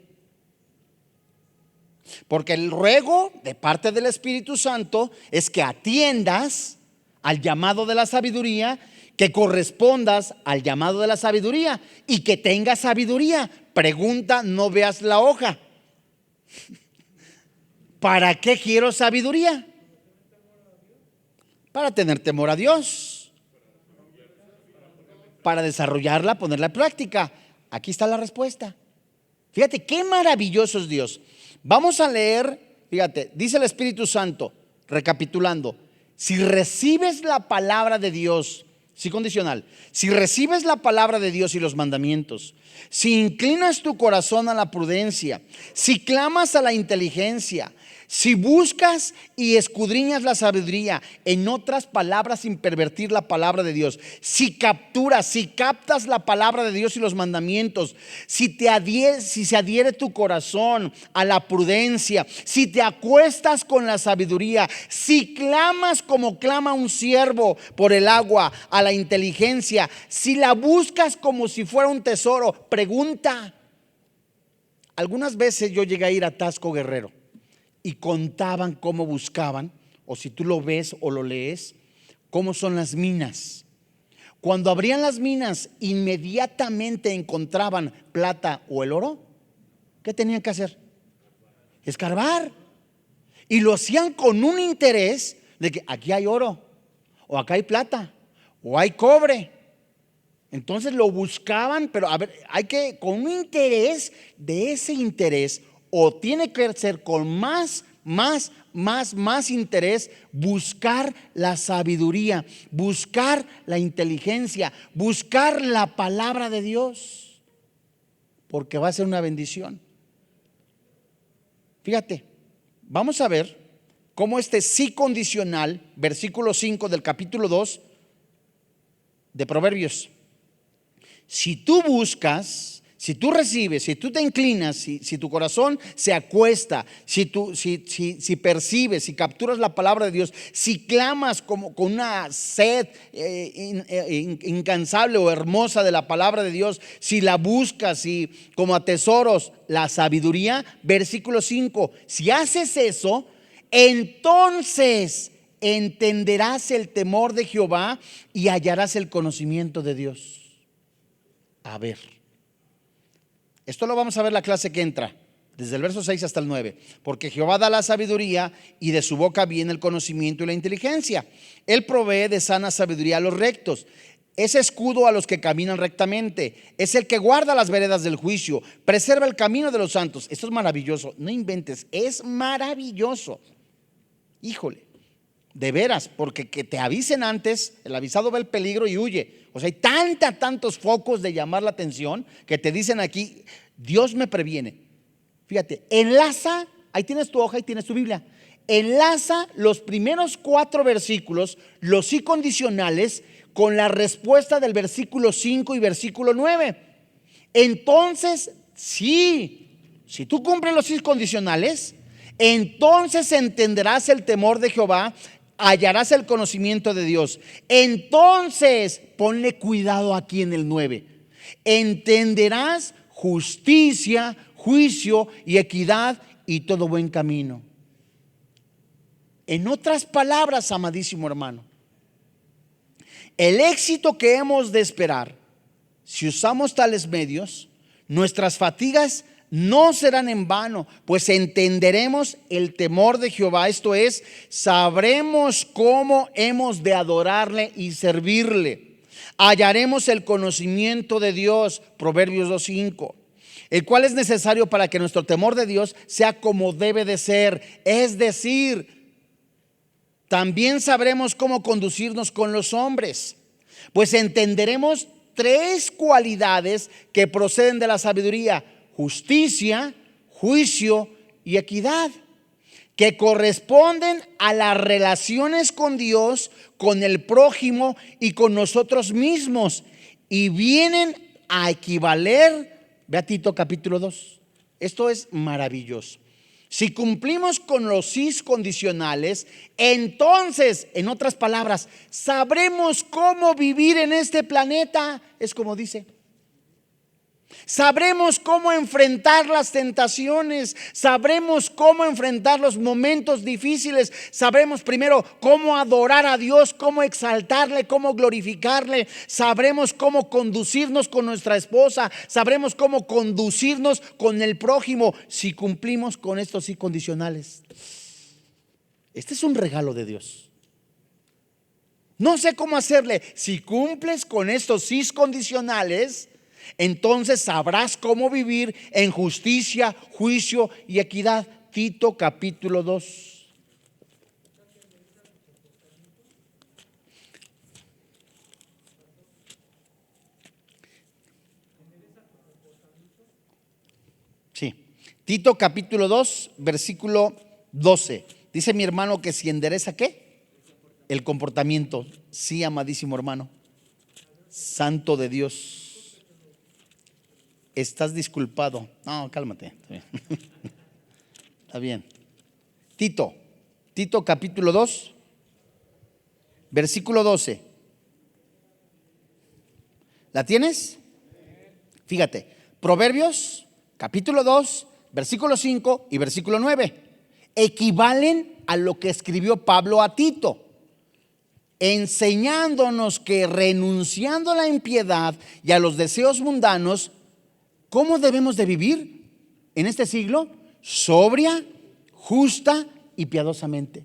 Porque el ruego de parte del Espíritu Santo es que atiendas al llamado de la sabiduría, que correspondas al llamado de la sabiduría y que tengas sabiduría. Pregunta, no veas la hoja. ¿Para qué quiero sabiduría? Para tener temor a Dios, para desarrollarla, ponerla en práctica. Aquí está la respuesta. Fíjate qué maravilloso es Dios. Vamos a leer, fíjate, dice el Espíritu Santo, recapitulando, si recibes la palabra de Dios, sí condicional, si recibes la palabra de Dios y los mandamientos, si inclinas tu corazón a la prudencia, si clamas a la inteligencia, si buscas y escudriñas la sabiduría, en otras palabras, sin pervertir la palabra de Dios, si capturas, si captas la palabra de Dios y los mandamientos, si se adhiere tu corazón a la prudencia, si te acuestas con la sabiduría, si clamas como clama un siervo por el agua a la inteligencia, si la buscas como si fuera un tesoro. Pregunta, algunas veces yo llegué a ir a Taxco Guerrero y contaban cómo buscaban, o si tú lo ves o lo lees, cómo son las minas. Cuando abrían las minas, inmediatamente encontraban plata o el oro. ¿Qué tenían que hacer? Escarbar. Y lo hacían con un interés de que aquí hay oro, o acá hay plata, o hay cobre. Entonces lo buscaban, pero a ver, hay que, con un interés, de ese interés, o tiene que ser con más interés, buscar la sabiduría, buscar la inteligencia, buscar la palabra de Dios, porque va a ser una bendición. Fíjate, vamos a ver cómo este sí condicional, versículo 5 del capítulo 2 de Proverbios. Si tú buscas, si tú recibes, si tú te inclinas, si tu corazón se acuesta, si percibes, si capturas la palabra de Dios, si clamas como con una sed incansable o hermosa de la palabra de Dios, si la buscas y como a tesoros la sabiduría, versículo 5, si haces eso, entonces entenderás el temor de Jehová y hallarás el conocimiento de Dios. A ver, esto lo vamos a ver la clase que entra, desde el verso 6 hasta el 9. Porque Jehová da la sabiduría y de su boca viene el conocimiento y la inteligencia. Él provee de sana sabiduría a los rectos. Es escudo a los que caminan rectamente. Es el que guarda las veredas del juicio. Preserva el camino de los santos. Esto es maravilloso, no inventes, es maravilloso. Híjole, de veras, porque que te avisen antes, el avisado ve el peligro y huye. O sea, hay tantos focos de llamar la atención que te dicen aquí, Dios me previene. Fíjate, enlaza, ahí tienes tu hoja y tienes tu Biblia. Enlaza los primeros 4 versículos, los sí condicionales, con la respuesta del versículo 5 y versículo 9. Entonces Sí, si tú cumples los 6 condicionales, entonces entenderás el temor de Jehová, hallarás el conocimiento de Dios. Entonces, ponle cuidado aquí en el 9. Entenderás justicia, juicio y equidad y todo buen camino. En otras palabras, amadísimo hermano, el éxito que hemos de esperar, si usamos tales medios, nuestras fatigas no serán en vano, pues entenderemos el temor de Jehová. Esto es, sabremos cómo hemos de adorarle y servirle. Hallaremos el conocimiento de Dios, Proverbios 2:5, el cual es necesario para que nuestro temor de Dios sea como debe de ser. Es decir, también sabremos cómo conducirnos con los hombres, pues entenderemos 3 cualidades que proceden de la sabiduría: justicia, juicio y equidad, que corresponden a las relaciones con Dios, con el prójimo y con nosotros mismos, y vienen a equivaler, ve a Tito capítulo 2. Esto es maravilloso. Si cumplimos con los 6 condicionales, entonces, en otras palabras, sabremos cómo vivir en este planeta. Es como dice. Sabremos cómo enfrentar las tentaciones, sabremos cómo enfrentar los momentos difíciles, sabremos primero cómo adorar a Dios, cómo exaltarle, cómo glorificarle, sabremos cómo conducirnos con nuestra esposa, sabremos cómo conducirnos con el prójimo si cumplimos con estos incondicionales. Este es un regalo de Dios. No sé cómo hacerle. Si cumples con estos 6 condicionales, entonces sabrás cómo vivir en justicia, juicio y equidad. Tito capítulo 2. Sí, Tito capítulo 2, versículo 12. Dice mi hermano que si endereza, ¿qué? El comportamiento. Sí, amadísimo hermano, santo de Dios. Estás disculpado. No, cálmate. Está bien. Tito capítulo 2, versículo 12. ¿La tienes? Fíjate, Proverbios capítulo 2, versículo 5 y versículo 9 equivalen a lo que escribió Pablo a Tito, enseñándonos que renunciando a la impiedad y a los deseos mundanos, ¿cómo debemos de vivir en este siglo? Sobria, justa y piadosamente.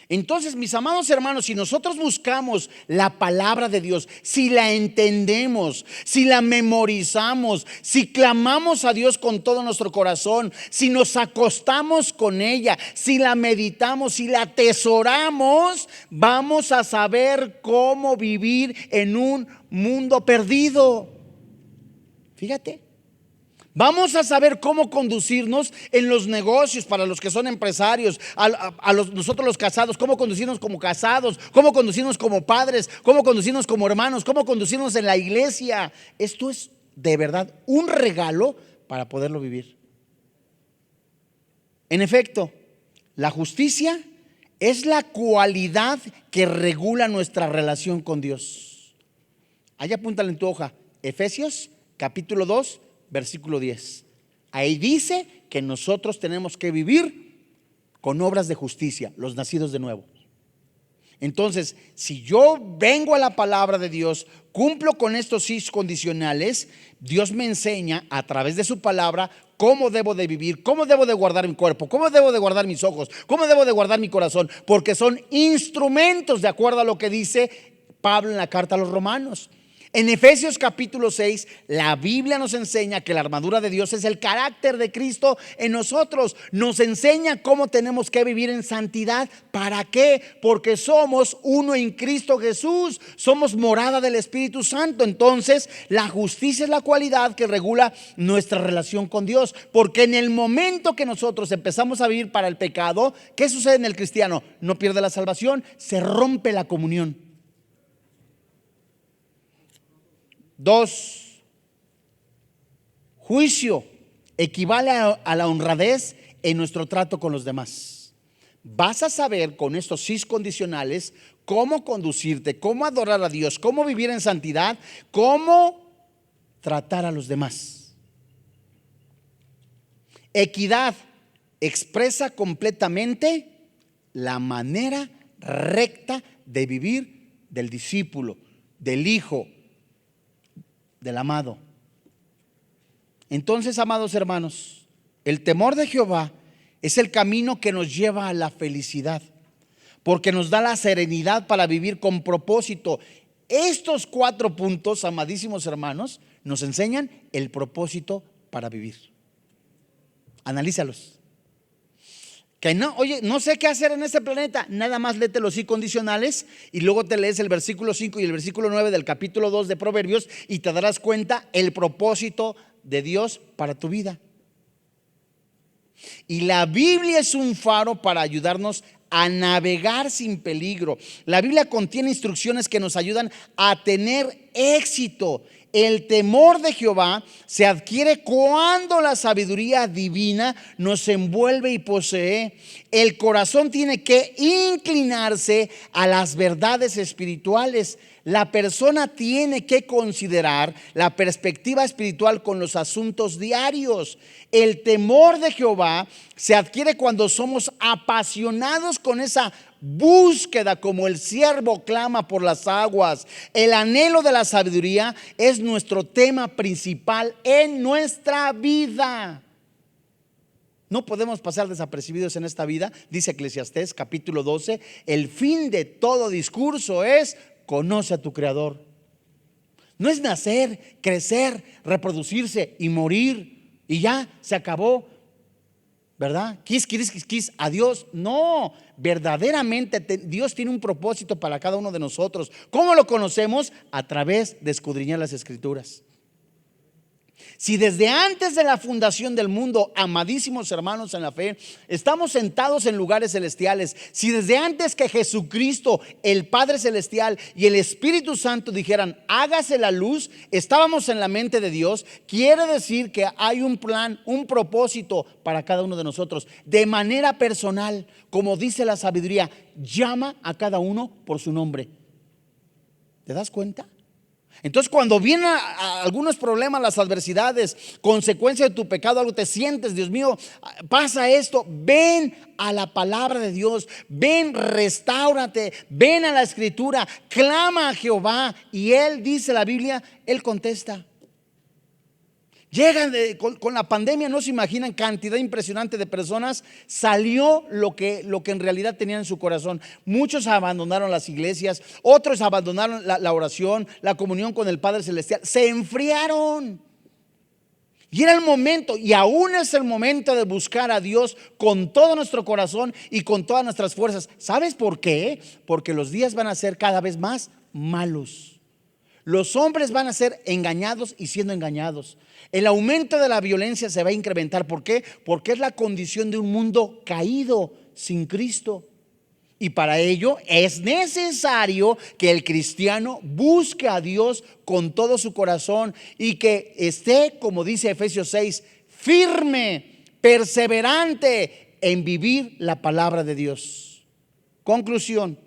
Entonces, mis amados hermanos, si nosotros buscamos la palabra de Dios, si la entendemos, si la memorizamos, si clamamos a Dios con todo nuestro corazón, si nos acostamos con ella, si la meditamos, si la atesoramos, vamos a saber cómo vivir en un mundo perdido. Fíjate. Vamos a saber cómo conducirnos en los negocios para los que son empresarios, nosotros los casados, cómo conducirnos como casados, cómo conducirnos como padres, cómo conducirnos como hermanos, cómo conducirnos en la iglesia. Esto es de verdad un regalo para poderlo vivir. En efecto, la justicia es la cualidad que regula nuestra relación con Dios. Ahí apúntale en tu hoja, Efesios capítulo 2, versículo 10. Ahí dice que nosotros tenemos que vivir con obras de justicia, los nacidos de nuevo. Entonces, si yo vengo a la palabra de Dios, cumplo con estos 6 condicionales, Dios me enseña a través de su palabra cómo debo de vivir, cómo debo de guardar mi cuerpo, cómo debo de guardar mis ojos, cómo debo de guardar mi corazón, porque son instrumentos de acuerdo a lo que dice Pablo en la carta a los Romanos. En Efesios capítulo 6, la Biblia nos enseña que la armadura de Dios es el carácter de Cristo en nosotros. Nos enseña cómo tenemos que vivir en santidad. ¿Para qué? Porque somos uno en Cristo Jesús. Somos morada del Espíritu Santo. Entonces, la justicia es la cualidad que regula nuestra relación con Dios. Porque en el momento que nosotros empezamos a vivir para el pecado, ¿qué sucede en el cristiano? No pierde la salvación, se rompe la comunión. 2. Juicio. equivale a la honradez en nuestro trato con los demás. Vas a saber con estos 6 condicionales cómo conducirte, cómo adorar a Dios, cómo vivir en santidad, cómo tratar a los demás. Equidad expresa completamente la manera recta de vivir del discípulo, del hijo, del amado. Entonces, amados hermanos, el temor de Jehová es el camino que nos lleva a la felicidad, porque nos da la serenidad para vivir con propósito. Estos 4 puntos, amadísimos hermanos, nos enseñan el propósito para vivir. Analízalos. Que no, oye, no sé qué hacer en este planeta. Nada más léete los incondicionales y luego te lees el versículo 5 y el versículo 9 del capítulo 2 de Proverbios y te darás cuenta el propósito de Dios para tu vida. Y la Biblia es un faro para ayudarnos a navegar sin peligro. La Biblia contiene instrucciones que nos ayudan a tener éxito. El temor de Jehová se adquiere cuando la sabiduría divina nos envuelve y posee. El corazón tiene que inclinarse a las verdades espirituales. La persona tiene que considerar la perspectiva espiritual con los asuntos diarios. El temor de Jehová se adquiere cuando somos apasionados con esa búsqueda, como el siervo clama por las aguas. El anhelo de la sabiduría es nuestro tema principal en nuestra vida. No podemos pasar desapercibidos en esta vida. Dice Eclesiastés capítulo 12, el fin de todo discurso es: conoce a tu Creador. No es nacer, crecer, reproducirse y morir y ya se acabó, ¿verdad? Quis, adiós. No, verdaderamente Dios tiene un propósito para cada uno de nosotros. ¿Cómo lo conocemos? A través de escudriñar las Escrituras. Si desde antes de la fundación del mundo, amadísimos hermanos en la fe, estamos sentados en lugares celestiales, si desde antes que Jesucristo, el Padre Celestial y el Espíritu Santo dijeran hágase la luz, estábamos en la mente de Dios, quiere decir que hay un plan, un propósito para cada uno de nosotros. De manera personal, como dice la sabiduría, llama a cada uno por su nombre. ¿Te das cuenta? Entonces, cuando vienen algunos problemas, las adversidades, consecuencia de tu pecado, algo te sientes, Dios mío, pasa esto, ven a la palabra de Dios, ven, restáurate, ven a la Escritura, clama a Jehová y Él, dice la Biblia, Él contesta. Llegan con la pandemia, no se imaginan cantidad impresionante de personas. Salió lo que en realidad tenían en su corazón. Muchos abandonaron las iglesias, otros abandonaron la oración, la comunión con el Padre Celestial. Se enfriaron. Y era el momento, y aún es el momento de buscar a Dios con todo nuestro corazón y con todas nuestras fuerzas. ¿Sabes por qué? Porque los días van a ser cada vez más malos. Los hombres van a ser engañados y siendo engañados. El aumento de la violencia se va a incrementar. ¿Por qué? Porque es la condición de un mundo caído sin Cristo. Y para ello es necesario que el cristiano busque a Dios con todo su corazón y que esté, como dice Efesios 6, firme, perseverante en vivir la palabra de Dios. Conclusión.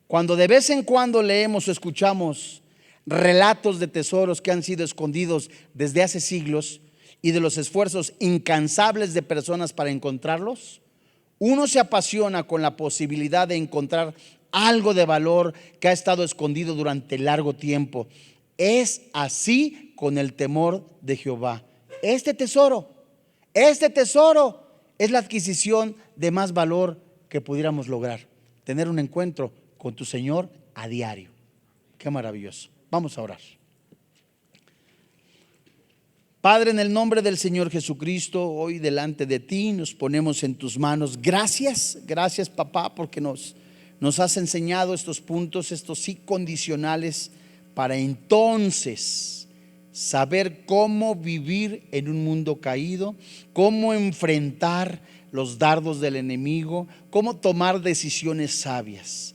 Cuando de vez en cuando leemos o escuchamos relatos de tesoros que han sido escondidos desde hace siglos y de los esfuerzos incansables de personas para encontrarlos, uno se apasiona con la posibilidad de encontrar algo de valor que ha estado escondido durante largo tiempo. Es así con el temor de Jehová. Este tesoro es la adquisición de más valor que pudiéramos lograr. Tener un encuentro con tu Señor a diario. Qué maravilloso. Vamos a orar. Padre, en el nombre del Señor Jesucristo, hoy delante de ti nos ponemos en tus manos. Gracias papá, porque nos has enseñado estos puntos, estos sí condicionales, para entonces saber cómo vivir en un mundo caído, cómo enfrentar los dardos del enemigo, cómo tomar decisiones sabias.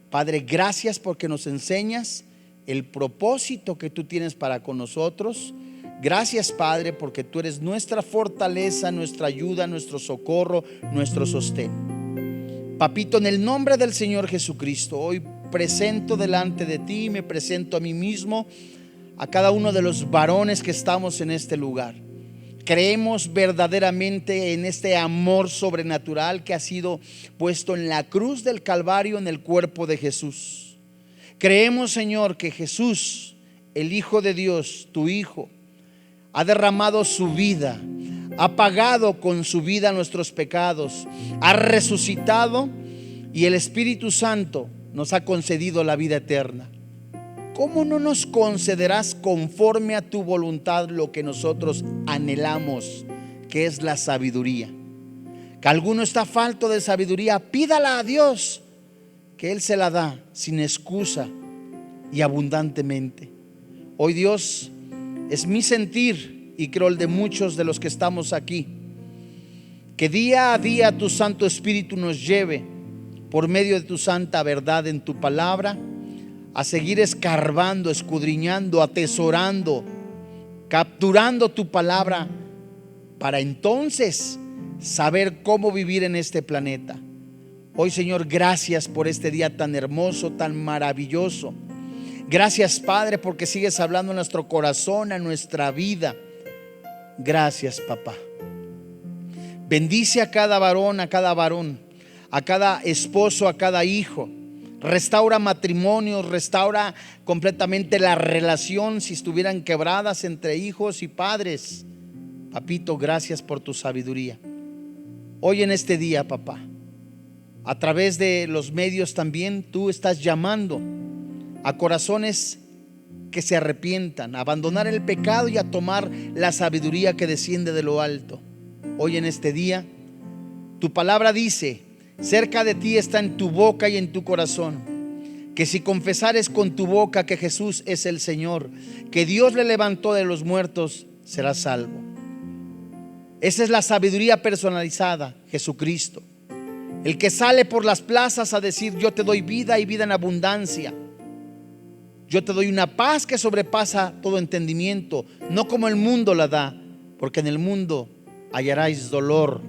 Padre, gracias porque nos enseñas el propósito que tú tienes para con nosotros. Gracias, Padre, porque tú eres nuestra fortaleza, nuestra ayuda, nuestro socorro, nuestro sostén. Papito, en el nombre del Señor Jesucristo, hoy presento delante de ti, me presento a mí mismo, a cada uno de los varones que estamos en este lugar. Creemos verdaderamente en este amor sobrenatural que ha sido puesto en la cruz del Calvario, en el cuerpo de Jesús. Creemos, Señor, que Jesús, el Hijo de Dios, tu Hijo, ha derramado su vida, ha pagado con su vida nuestros pecados, ha resucitado y el Espíritu Santo nos ha concedido la vida eterna. ¿Cómo no nos concederás conforme a tu voluntad lo que nosotros anhelamos, que es la sabiduría? Que alguno está falto de sabiduría, pídala a Dios, que Él se la da sin excusa y abundantemente. Hoy, Dios, es mi sentir, y creo el de muchos de los que estamos aquí, que día a día tu Santo Espíritu nos lleve por medio de tu santa verdad en tu palabra a seguir escarbando, escudriñando, atesorando, capturando tu palabra para entonces saber cómo vivir en este planeta. Hoy, Señor, gracias por este día tan hermoso, tan maravilloso. Gracias, Padre, porque sigues hablando a nuestro corazón, a nuestra vida. Gracias, papá. Bendice a cada varón, a cada esposo, a cada hijo. Restaura matrimonios, restaura completamente la relación si estuvieran quebradas entre hijos y padres. Papito, gracias por tu sabiduría. Hoy en este día, papá, a través de los medios también tú estás llamando a corazones que se arrepientan, a abandonar el pecado y a tomar la sabiduría que desciende de lo alto. Hoy en este día, tu palabra dice: cerca de ti está en tu boca y en tu corazón, que si confesares con tu boca que Jesús es el Señor, que Dios le levantó de los muertos, serás salvo. Esa es la sabiduría personalizada, Jesucristo, el que sale por las plazas a decir: yo te doy vida y vida en abundancia. Yo te doy una paz que sobrepasa todo entendimiento, no como el mundo la da, porque en el mundo hallaréis dolor.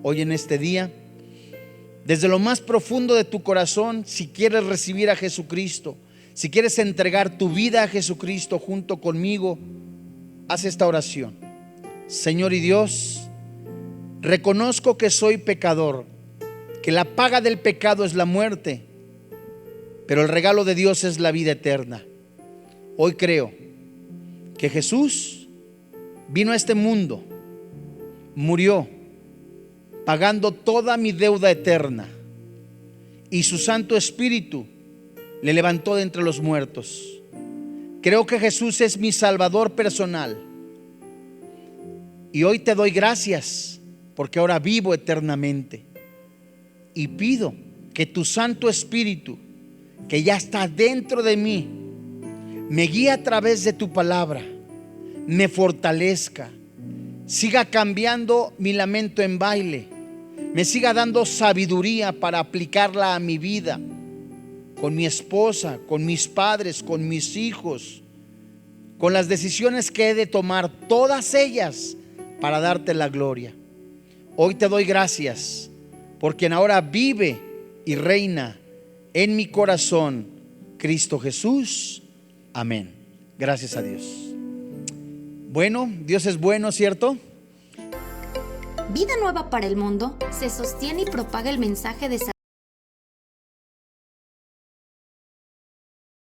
Hoy en este día, desde lo más profundo de tu corazón, si quieres recibir a Jesucristo, si quieres entregar tu vida a Jesucristo junto conmigo, haz esta oración. Señor y Dios, reconozco que soy pecador, que la paga del pecado es la muerte, pero el regalo de Dios es la vida eterna. Hoy creo que Jesús vino a este mundo, murió, pagando toda mi deuda eterna, y su Santo Espíritu le levantó de entre los muertos. Creo que Jesús es mi Salvador personal, y hoy te doy gracias porque ahora vivo eternamente, y pido que tu Santo Espíritu, que ya está dentro de mí, me guíe a través de tu palabra, me fortalezca, siga cambiando mi lamento en baile, me siga dando sabiduría para aplicarla a mi vida, con mi esposa, con mis padres, con mis hijos, con las decisiones que he de tomar, todas ellas para darte la gloria. Hoy te doy gracias por quien ahora vive y reina en mi corazón, Cristo Jesús. Amén. Gracias a Dios. Bueno, Dios es bueno, ¿cierto? Vida Nueva para el Mundo se sostiene y propaga el mensaje de salvación